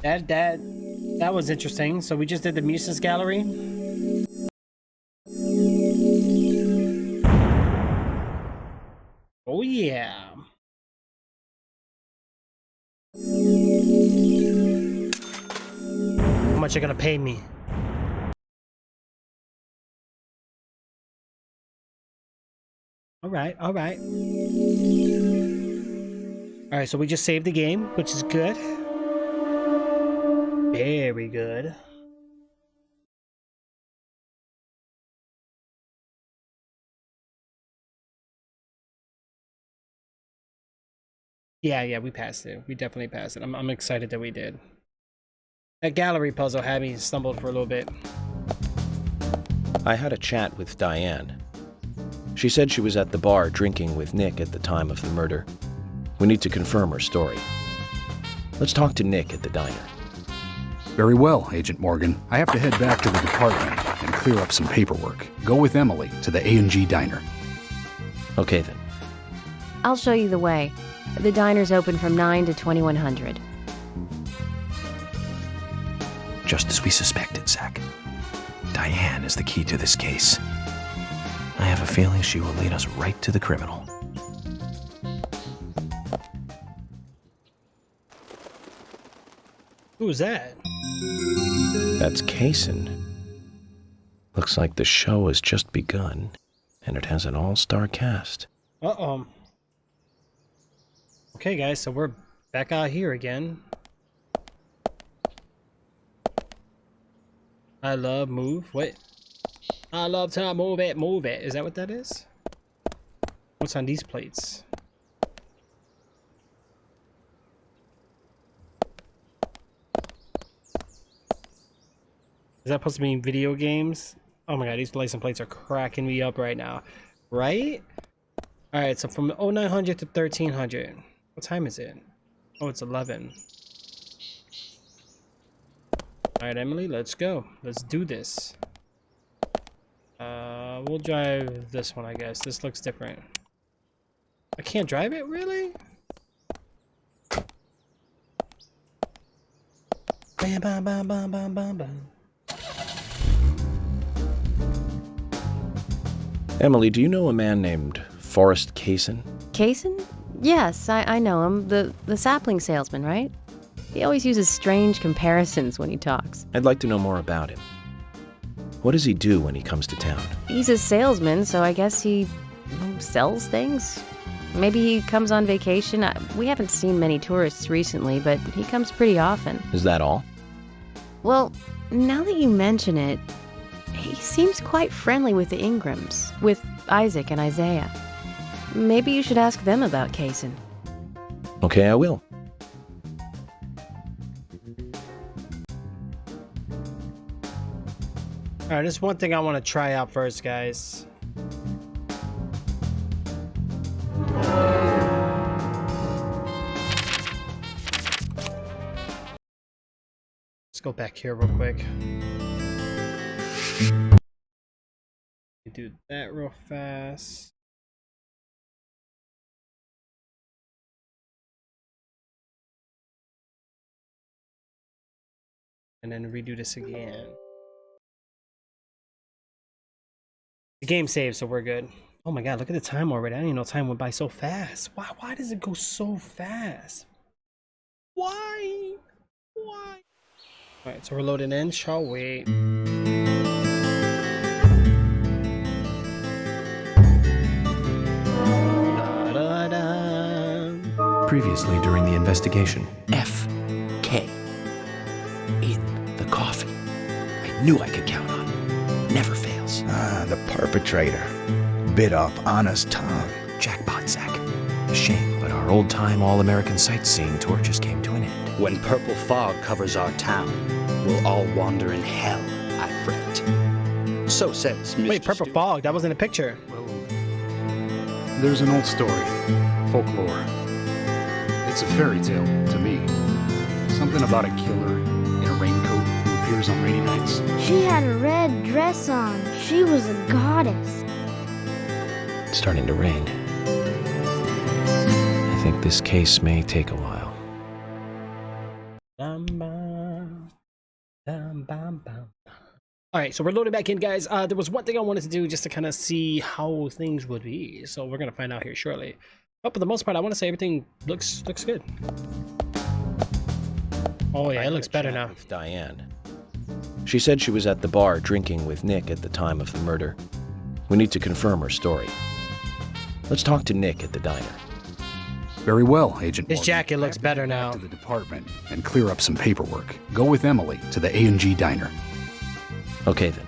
That was interesting. So we just did the Muses Gallery. Oh yeah. How much are you gonna pay me? All right, all right. All right, so we just saved the game, which is good. Very good. Yeah, we passed it. We definitely passed it. I'm excited that we did. That gallery puzzle had me stumbled for a little bit. I had a chat with Diane. She said she was at the bar drinking with Nick at the time of the murder. We need to confirm her story. Let's talk to Nick at the diner. Very well, Agent Morgan. I have to head back to the department and clear up some paperwork. Go with Emily to the A&G diner. Okay then. I'll show you the way. The diner's open from 9 to 2100. Just as we suspected, Zach. Diane is the key to this case. I have a feeling she will lead us right to the criminal. Who's that? That's Kaysen. Looks like the show has just begun, and it has an all-star cast. Okay, guys, so we're back out here again. I love move. Wait. I love to move it, move it. Is that what that is? What's on these plates? Is that supposed to be video games? Oh my god, these license plates are cracking me up right now. Right? Alright, so from 0900 to 1300. What time is it? Oh, it's 11. Alright, Emily, let's go. Let's do this. We'll drive this one, I guess. This looks different. I can't drive it? Really? Bam, bam, bam, bam, bam, bam, bam. Emily, do you know a man named Forrest Kaysen? Kaysen? Yes, I know him. The sapling salesman, right? He always uses strange comparisons when he talks. I'd like to know more about him. What does he do when he comes to town? He's a salesman, so I guess he sells things? Maybe he comes on vacation. We haven't seen many tourists recently, but he comes pretty often. Is that all? Well, now that you mention it, he seems quite friendly with the Ingrams, with Isaac and Isaiah. Maybe you should ask them about Kaysen. Okay, I will. Alright, there's one thing I want to try out first, guys. Let's go back here real quick. Do that real fast. And then redo this again. The game saved, so we're good. Oh my god, look at the time already. I didn't even know time went by so fast. Why does it go so fast? Why? Alright, so we're loading in, shall we? Previously during the investigation. F.K. in the coffee. I knew I could count on it. Never fails. The perpetrator bit off Anna's tongue. Jackpot, Zach. A shame, but our old-time all-American sightseeing tour just came to an end. When purple fog covers our town, we'll all wander in hell, I fret. So says Mr. Wait, purple Stewart. fog? That wasn't a picture. Well, there's an old story, folklore. It's a fairy tale to me. Something about a killer in a raincoat who appears on rainy nights. She had a red dress on. She was a goddess. It's starting to rain. I think this case may take a while. Alright, so we're loading back in, guys. There was one thing I wanted to do just to kind of see how things would be. So we're going to find out here shortly. But for the most part, I want to say everything looks good. Oh yeah, it looks better now. With Diane. She said she was at the bar drinking with Nick at the time of the murder. We need to confirm her story. Let's talk to Nick at the diner. Very well, Agent His Morgan. jacket looks better Back now. to the department and clear up some paperwork. Go with Emily to the A&G diner. Okay then.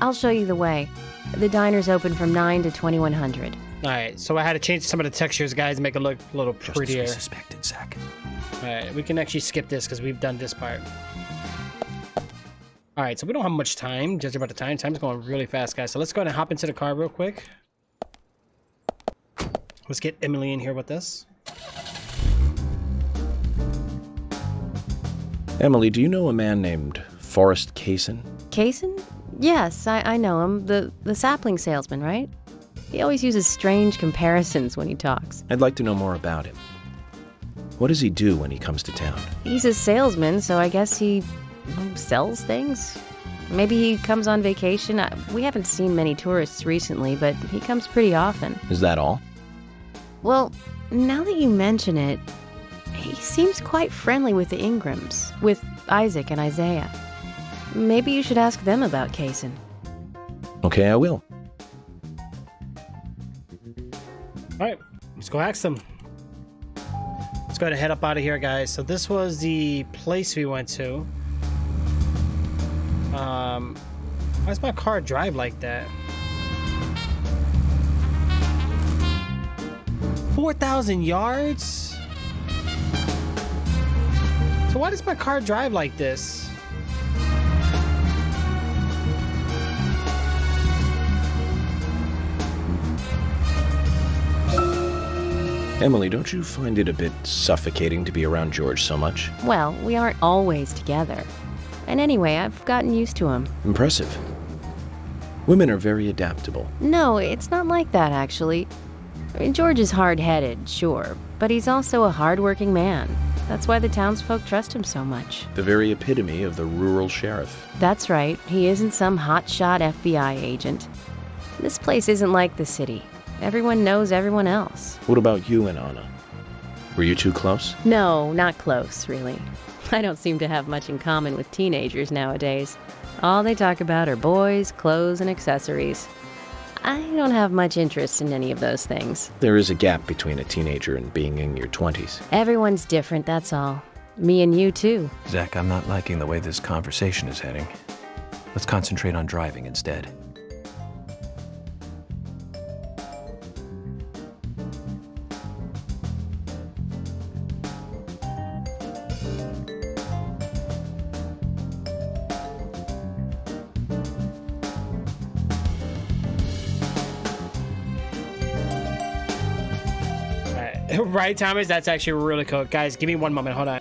I'll show you the way. The diner's open from 9 to 2100. Alright, so I had to change some of the textures, guys, to make it look a little Just as prettier. we suspected, Zach. Alright, we can actually skip this because we've done this part. Alright, so we don't have much time, judging by the time. Time's going really fast, guys. So let's go ahead and hop into the car real quick. Let's get Emily in here with us. Emily, do you know a man named Forrest Kaysen? Kaysen? Yes, I know him. The sapling salesman, right? He always uses strange comparisons when he talks. I'd like to know more about him. What does he do when he comes to town? He's a salesman, so I guess he sells things? Maybe he comes on vacation. We haven't seen many tourists recently, but he comes pretty often. Is that all? Well, now that you mention it, he seems quite friendly with the Ingrams, with Isaac and Isaiah. Maybe you should ask them about Kaysen. Okay, I will. Alright, let's go ask them. Let's go ahead and head up out of here, guys. So this was the place we went to. Why does my car drive like that? 4,000 yards? So why does my car drive like this? Emily, don't you find it a bit suffocating to be around George so much? Well, we aren't always together. And anyway, I've gotten used to him. Impressive. Women are very adaptable. No, it's not like that, actually. George is hard-headed, sure, but he's also a hard-working man. That's why the townsfolk trust him so much. The very epitome of the rural sheriff. That's right, he isn't some hotshot FBI agent. This place isn't like the city. Everyone knows everyone else. What about you and Anna? Were you two close? No, not close, really. I don't seem to have much in common with teenagers nowadays. All they talk about are boys, clothes, and accessories. I don't have much interest in any of those things. There is a gap between a teenager and being in your 20s. Everyone's different, that's all. Me and you, too. Zach, I'm not liking the way this conversation is heading. Let's concentrate on driving instead. Right, Thomas? That's actually really cool. Guys, give me one moment. Hold on.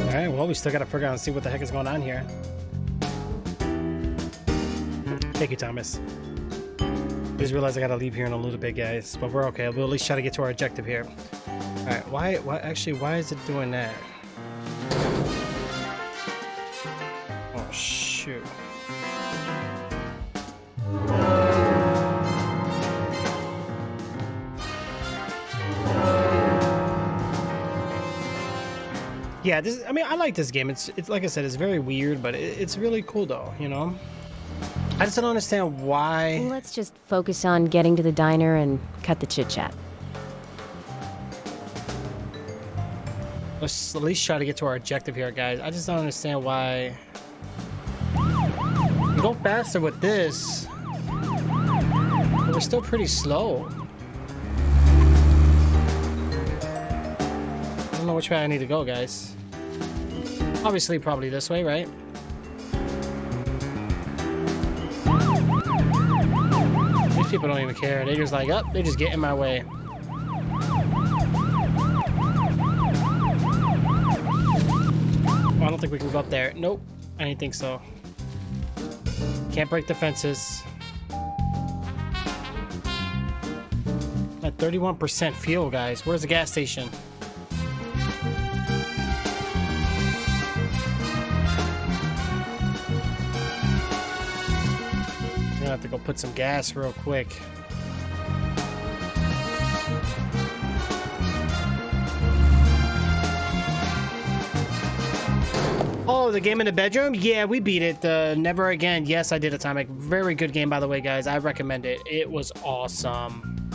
Alright, well, we still gotta figure out and see what the heck is going on here. Thank you, Thomas. I just realized I gotta leave here in a little bit, guys. But we're okay. We'll at least try to get to our objective here. Alright, why is it doing that? Oh, shoot. Yeah, I mean, I like this game. It's like I said, it's very weird, but it's really cool though, you know? I just don't understand why. Let's just focus on getting to the diner and cut the chit-chat. Let's at least try to get to our objective here, guys. I just don't understand why. We go faster with this, but we're still pretty slow. I don't know which way I need to go, guys. Obviously, probably this way, right? These people don't even care. They're just like, oh, they just get in my way. Oh, I don't think we can go up there. Nope. I didn't think so. Can't break the fences. At 31% fuel, guys. Where's the gas station? I'm gonna have to go put some gas real quick. Oh, the game in the bedroom? Yeah, we beat it. Never Again. Yes, I did Atomic. Very good game, by the way, guys. I recommend it. It was awesome.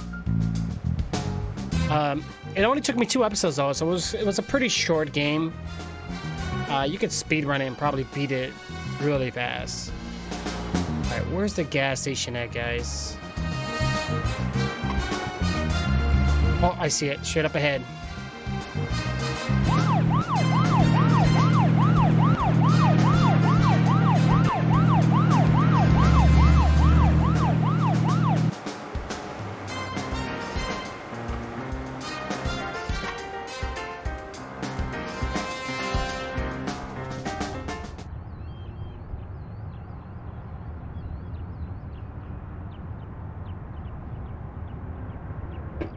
It only took me 2 episodes, though, so it was a pretty short game. You could speedrun it and probably beat it really fast. Alright, where's the gas station at, guys? Oh, I see it. Straight up ahead.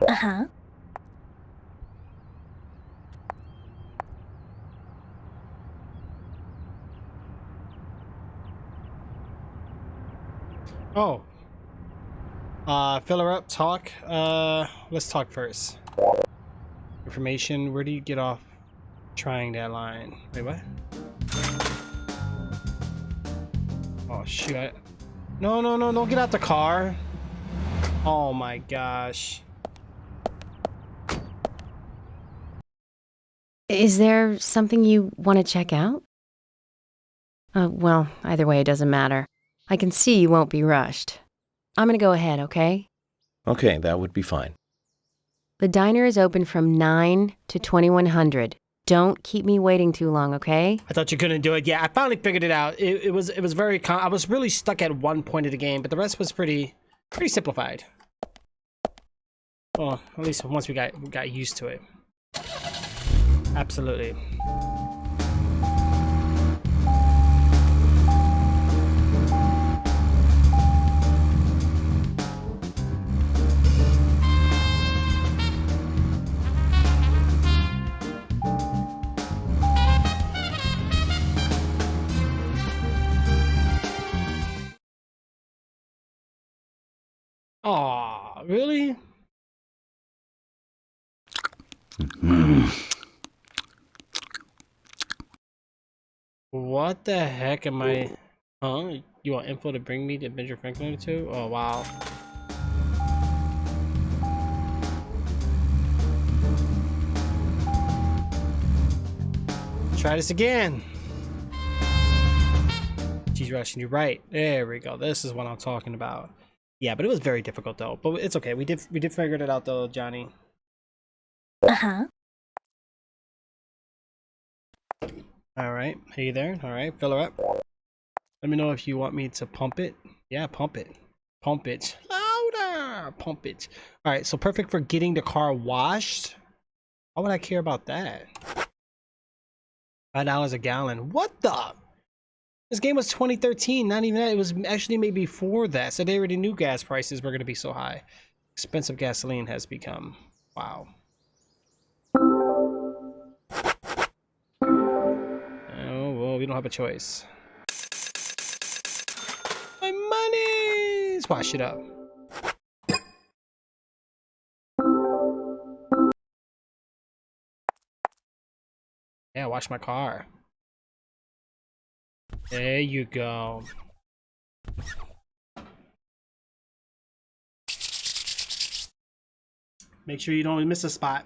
Uh-huh. Oh. Fill her up, talk. Let's talk first. Information, where do you get off trying that line? Wait, what? Oh, shoot. No, don't get out the car. Oh my gosh. Is there something you want to check out? Well, either way, it doesn't matter. I can see you won't be rushed. I'm gonna go ahead, okay? Okay, that would be fine. The diner is open from 9 to 2100. Don't keep me waiting too long, okay? I thought you couldn't do it. Yeah, I finally figured it out. It was very I was really stuck at one point of the game, but the rest was pretty simplified. Well, at least once we got used to it. Absolutely. Aw, really? What the heck am I? Huh? You want info to bring me to Benjamin Franklin too? Oh wow. Try this again. Cheese Russian, you're right. There we go. This is what I'm talking about. Yeah, but it was very difficult though. But it's okay. We did figure it out though, Johnny. Uh-huh. Alright, hey there. Alright, fill her up. Let me know if you want me to pump it. Yeah, pump it. Pump it. Louder! Pump it. Alright, so perfect for getting the car washed. Why would I care about that? $5 a gallon. What the? This game was 2013. Not even that. It was actually made before that. So they already knew gas prices were going to be so high. Expensive gasoline has become. Wow. We don't have a choice. My money! Let's wash it up. Yeah, wash my car. There you go. Make sure you don't miss a spot.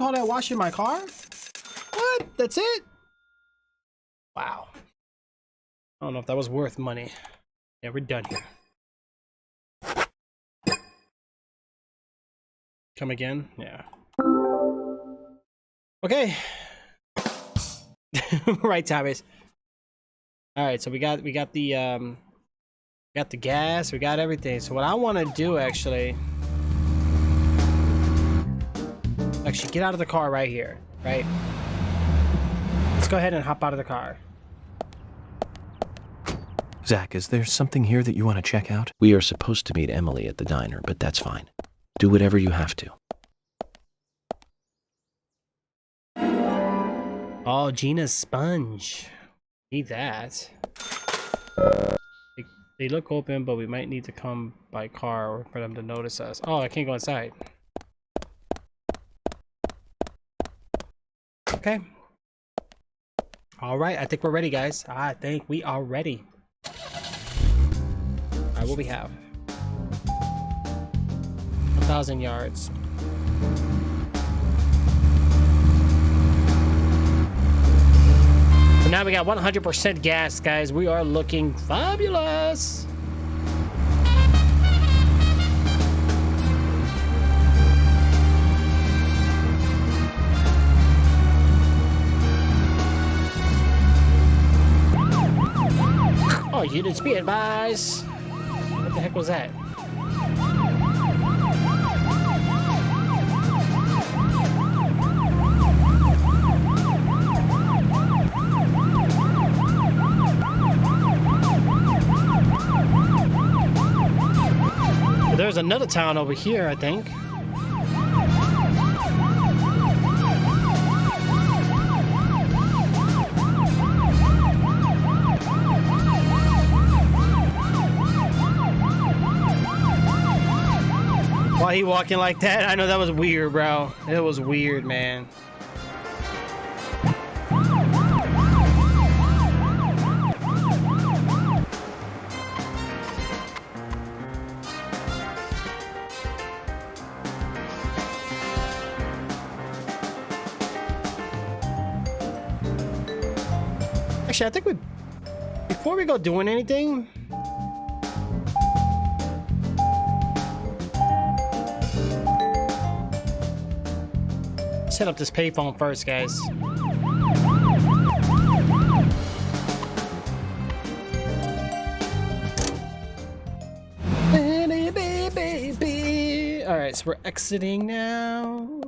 call that washing my car? What? That's it? Wow. I don't know if that was worth money. Yeah, we're done here. Come again? Yeah. Okay. Right, Thomas. All right, so we got the gas, we got everything. So what I want to do actually get out of the car right here, right? Let's go ahead and hop out of the car. Zach, is there something here that you want to check out? We are supposed to meet Emily at the diner, but that's fine. Do whatever you have to. Oh, Gina's sponge. Need that. They look open, but we might need to come by car or for them to notice us. Oh, I can't go inside. Okay. All right, I think we're ready, guys. I think we are ready. All right, what we have? 1,000 yards. So now we got 100% gas, guys. We are looking fabulous. Oh, you didn't be advised. What the heck was that? There's another town over here, I think. Why he walking like that? I know that was weird, bro. It was weird, man. Actually, I think before we go doing anything, let's hit up this payphone first, guys. All right, so we're exiting now.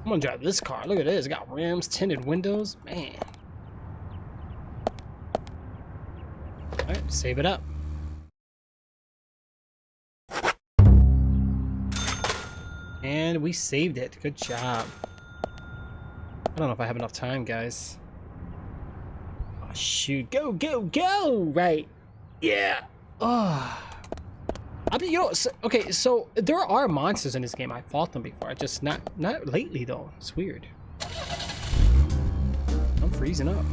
I'm gonna drive this car. Look at this. It got rims, tinted windows. Man. All right, save it up. And we saved it. Good job. I don't know if I have enough time, guys. Oh, shoot. Go, go, go! Right. Yeah. Oh. I mean, you know, okay, so there are monsters in this game. I fought them before. I just not lately though. It's weird. I'm freezing up.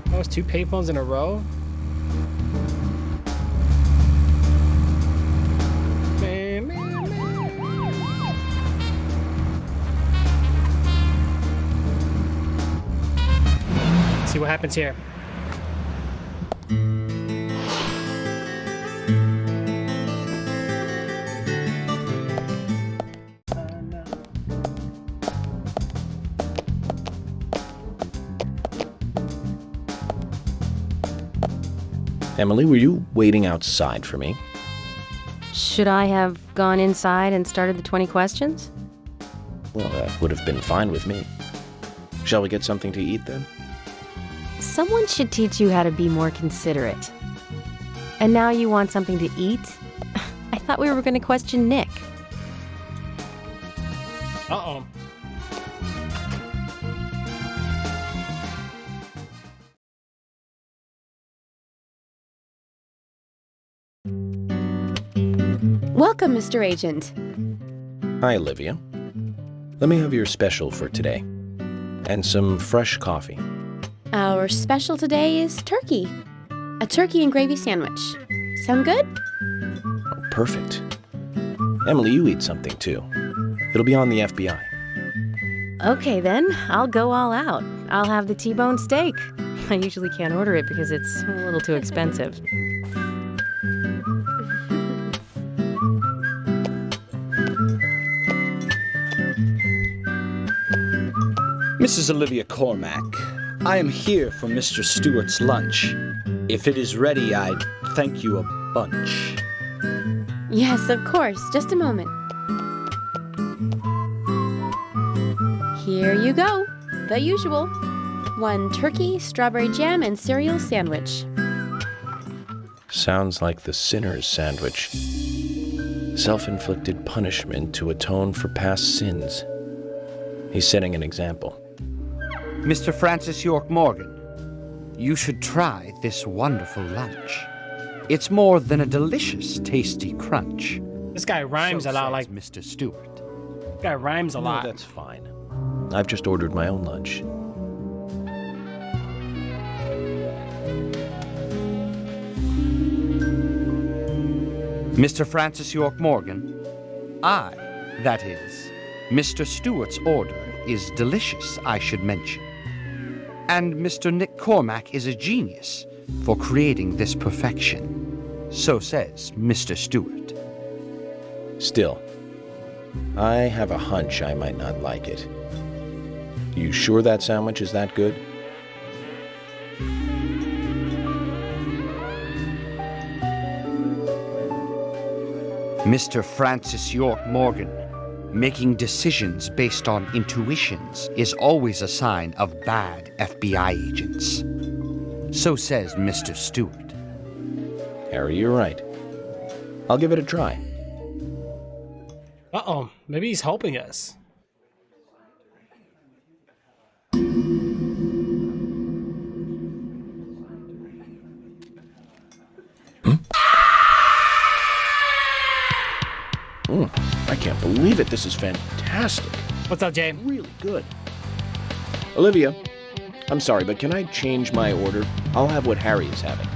That was 2 payphones in a row. Man. Let's see what happens here. Emily, were you waiting outside for me? Should I have gone inside and started the 20 questions? Well, that would have been fine with me. Shall we get something to eat then? Someone should teach you how to be more considerate. And now you want something to eat? I thought we were going to question Nick. Uh-oh. Welcome, Mr. Agent. Hi, Olivia. Let me have your special for today. And some fresh coffee. Our special today is turkey. A turkey and gravy sandwich. Sound good? Oh, perfect. Emily, you eat something too. It'll be on the FBI. Okay then, I'll go all out. I'll have the T-bone steak. I usually can't order it because it's a little too expensive. Mrs. Olivia Cormack, I am here for Mr. Stewart's lunch. If it is ready, I'd thank you a bunch. Yes, of course. Just a moment. Here you go. The usual. 1 turkey, strawberry jam, and cereal sandwich. Sounds like the sinner's sandwich. Self-inflicted punishment to atone for past sins. He's setting an example. Mr. Francis York Morgan, you should try this wonderful lunch. It's more than a delicious, tasty crunch. This guy rhymes a lot like Mr. Stewart. This guy rhymes a lot. No, that's fine. I've just ordered my own lunch. Mr. Francis York Morgan, that is, Mr. Stewart's order is delicious, I should mention. And Mr. Nick Cormack is a genius for creating this perfection. So says Mr. Stewart. Still, I have a hunch I might not like it. You sure that sandwich is that good? Mr. Francis York Morgan, making decisions based on intuitions is always a sign of bad FBI agents. So says Mr. Stewart. Harry, you're right. I'll give it a try. Uh-oh, maybe he's helping us. I can't believe it. This is fantastic. What's up, Jay? Really good. Olivia, I'm sorry, but can I change my order? I'll have what Harry is having.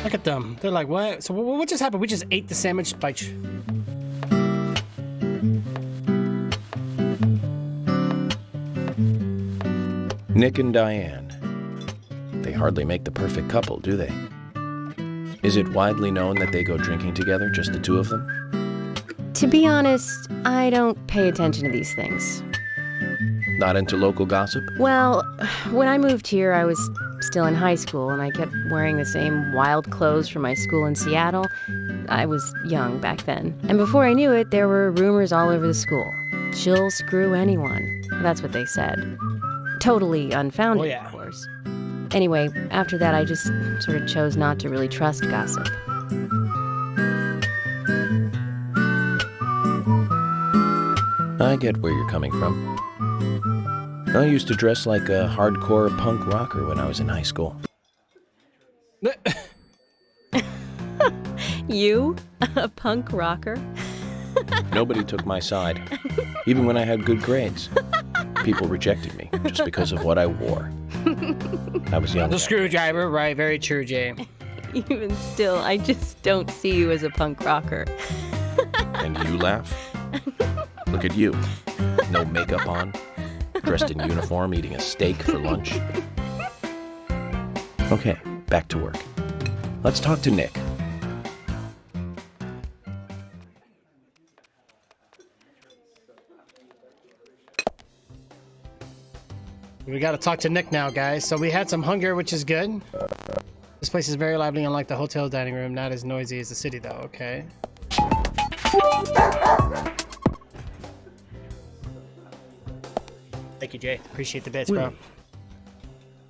Look at them. They're like, what? So what just happened? We just ate the sandwich by... Nick and Diane. They hardly make the perfect couple, do they? Is it widely known that they go drinking together, just the two of them? To be honest, I don't pay attention to these things. Not into local gossip? Well, when I moved here, I was still in high school, and I kept wearing the same wild clothes from my school in Seattle. I was young back then. And before I knew it, there were rumors all over the school. She'll screw anyone. That's what they said. Totally unfounded, Oh, yeah. of course. Anyway, after that, I just sort of chose not to really trust gossip. I get where you're coming from. I used to dress like a hardcore punk rocker when I was in high school. You? A punk rocker? Nobody took my side, even when I had good grades. People rejected me just because of what I wore. I was young. The then. screwdriver, right? Very true, Jay. Even still, I just don't see you as a punk rocker. And you laugh? Look at you. No makeup on, dressed in uniform, eating a steak for lunch. Okay, back to work. Let's talk to Nick. We gotta talk to Nick now, guys. So we had some hunger, which is good. This place is very lively, unlike the hotel dining room. Not as noisy as the city, though. Okay. Thank you, Jay. Appreciate the bits, bro.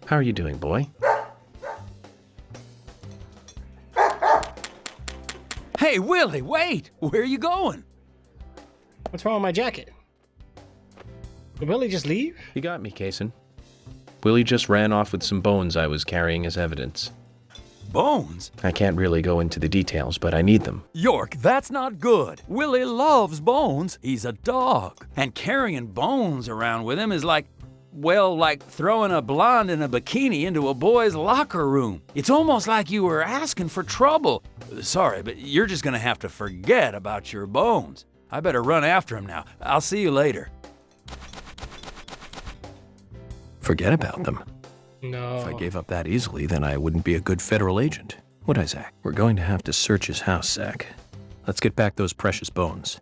How are you doing, boy? Hey, Willie, wait! Where are you going? What's wrong with my jacket? Did Willie just leave? You got me, Kaysen. Willie just ran off with some bones I was carrying as evidence. Bones? I can't really go into the details, but I need them. York, that's not good. Willie loves bones. He's a dog. And carrying bones around with him is like well, like throwing a blonde in a bikini into a boy's locker room. It's almost like you were asking for trouble. Sorry, but you're just gonna have to forget about your bones. I better run after him now. I'll see you later. Forget about them. No. If I gave up that easily, then I wouldn't be a good federal agent, would I, Zach? We're going to have to search his house, Zach. Let's get back those precious bones.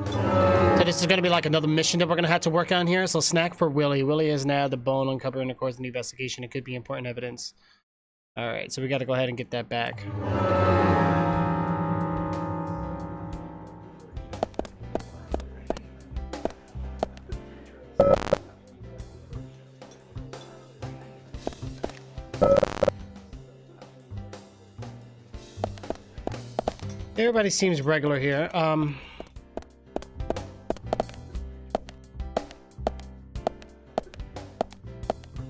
So this is going to be like another mission that we're going to have to work on here. So snack for Willie. Willie is now the bone uncovering the course of the investigation. It could be important evidence. All right, so we got to go ahead and get that back. Everybody seems regular here. I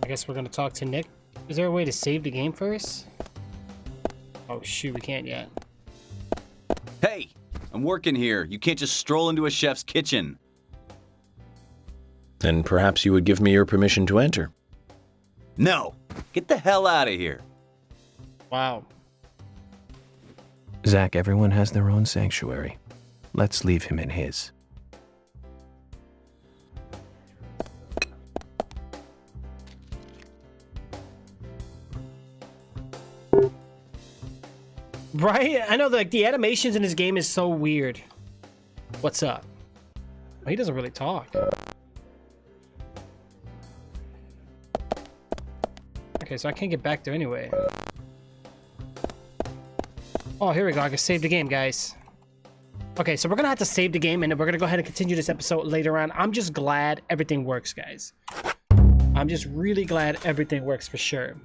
guess we're gonna talk to Nick. Is there a way to save the game first? Oh shoot, we can't yet. Hey, I'm working here. You can't just stroll into a chef's kitchen. Then perhaps you would give me your permission to enter. No, get the hell out of here. Wow. Zach, everyone has their own sanctuary. Let's leave him in his. Right? I know, like, the animations in this game is so weird. What's up? Well, he doesn't really talk. Okay, so I can't get back there anyway. Oh, here we go. I can save the game, guys. Okay, so we're gonna have to save the game, and then we're gonna go ahead and continue this episode later on. I'm just glad everything works, guys. I'm just really glad everything works for sure.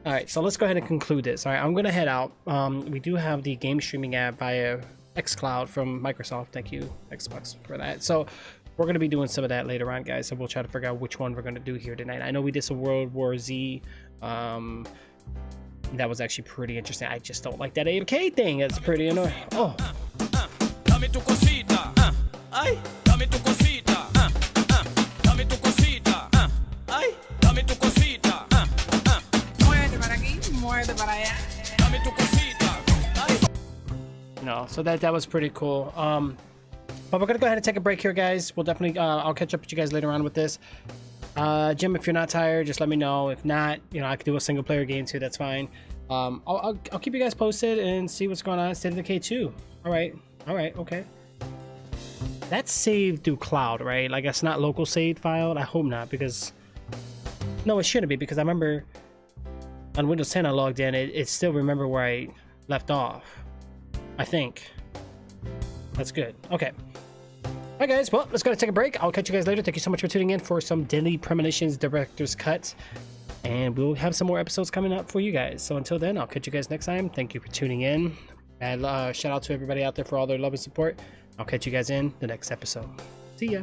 All right, so let's go ahead and conclude this. All right, I'm gonna head out. We do have the game streaming app via xCloud from Microsoft. Thank you, Xbox, for that. So we're gonna be doing some of that later on, guys. So we'll try to figure out which one we're gonna do here tonight. I know we did some World War Z. That was actually pretty interesting. I just don't like that AMK thing. It's pretty annoying. Oh. Dame tu cosita. Ay, dame tu cosita. Dame tu cosita. Ay, dame tu cosita. Muévete para aquí, muévete para allá. Dame tu cosita. Ay. No, so that was pretty cool. But we're gonna go ahead and take a break here, guys. We'll definitely I'll catch up with you guys later on with this. Jim, if you're not tired, just let me know. If not, you know, I can do a single player game too. That's fine. I'll keep you guys posted and see what's going on. State of Decay 2. All right, okay. That's saved through cloud, right? Like, it's not local saved file. I hope not, because no, it shouldn't be, because I remember on Windows 10 I logged in. It still remember where I left off. I think that's good. Okay. All right, guys, well, let's go ahead and take a break. I'll catch you guys later. Thank you so much for tuning in for some Deadly Premonitions Director's Cut. And we'll have some more episodes coming up for you guys. So until then, I'll catch you guys next time. Thank you for tuning in. And shout out to everybody out there for all their love and support. I'll catch you guys in the next episode. See ya.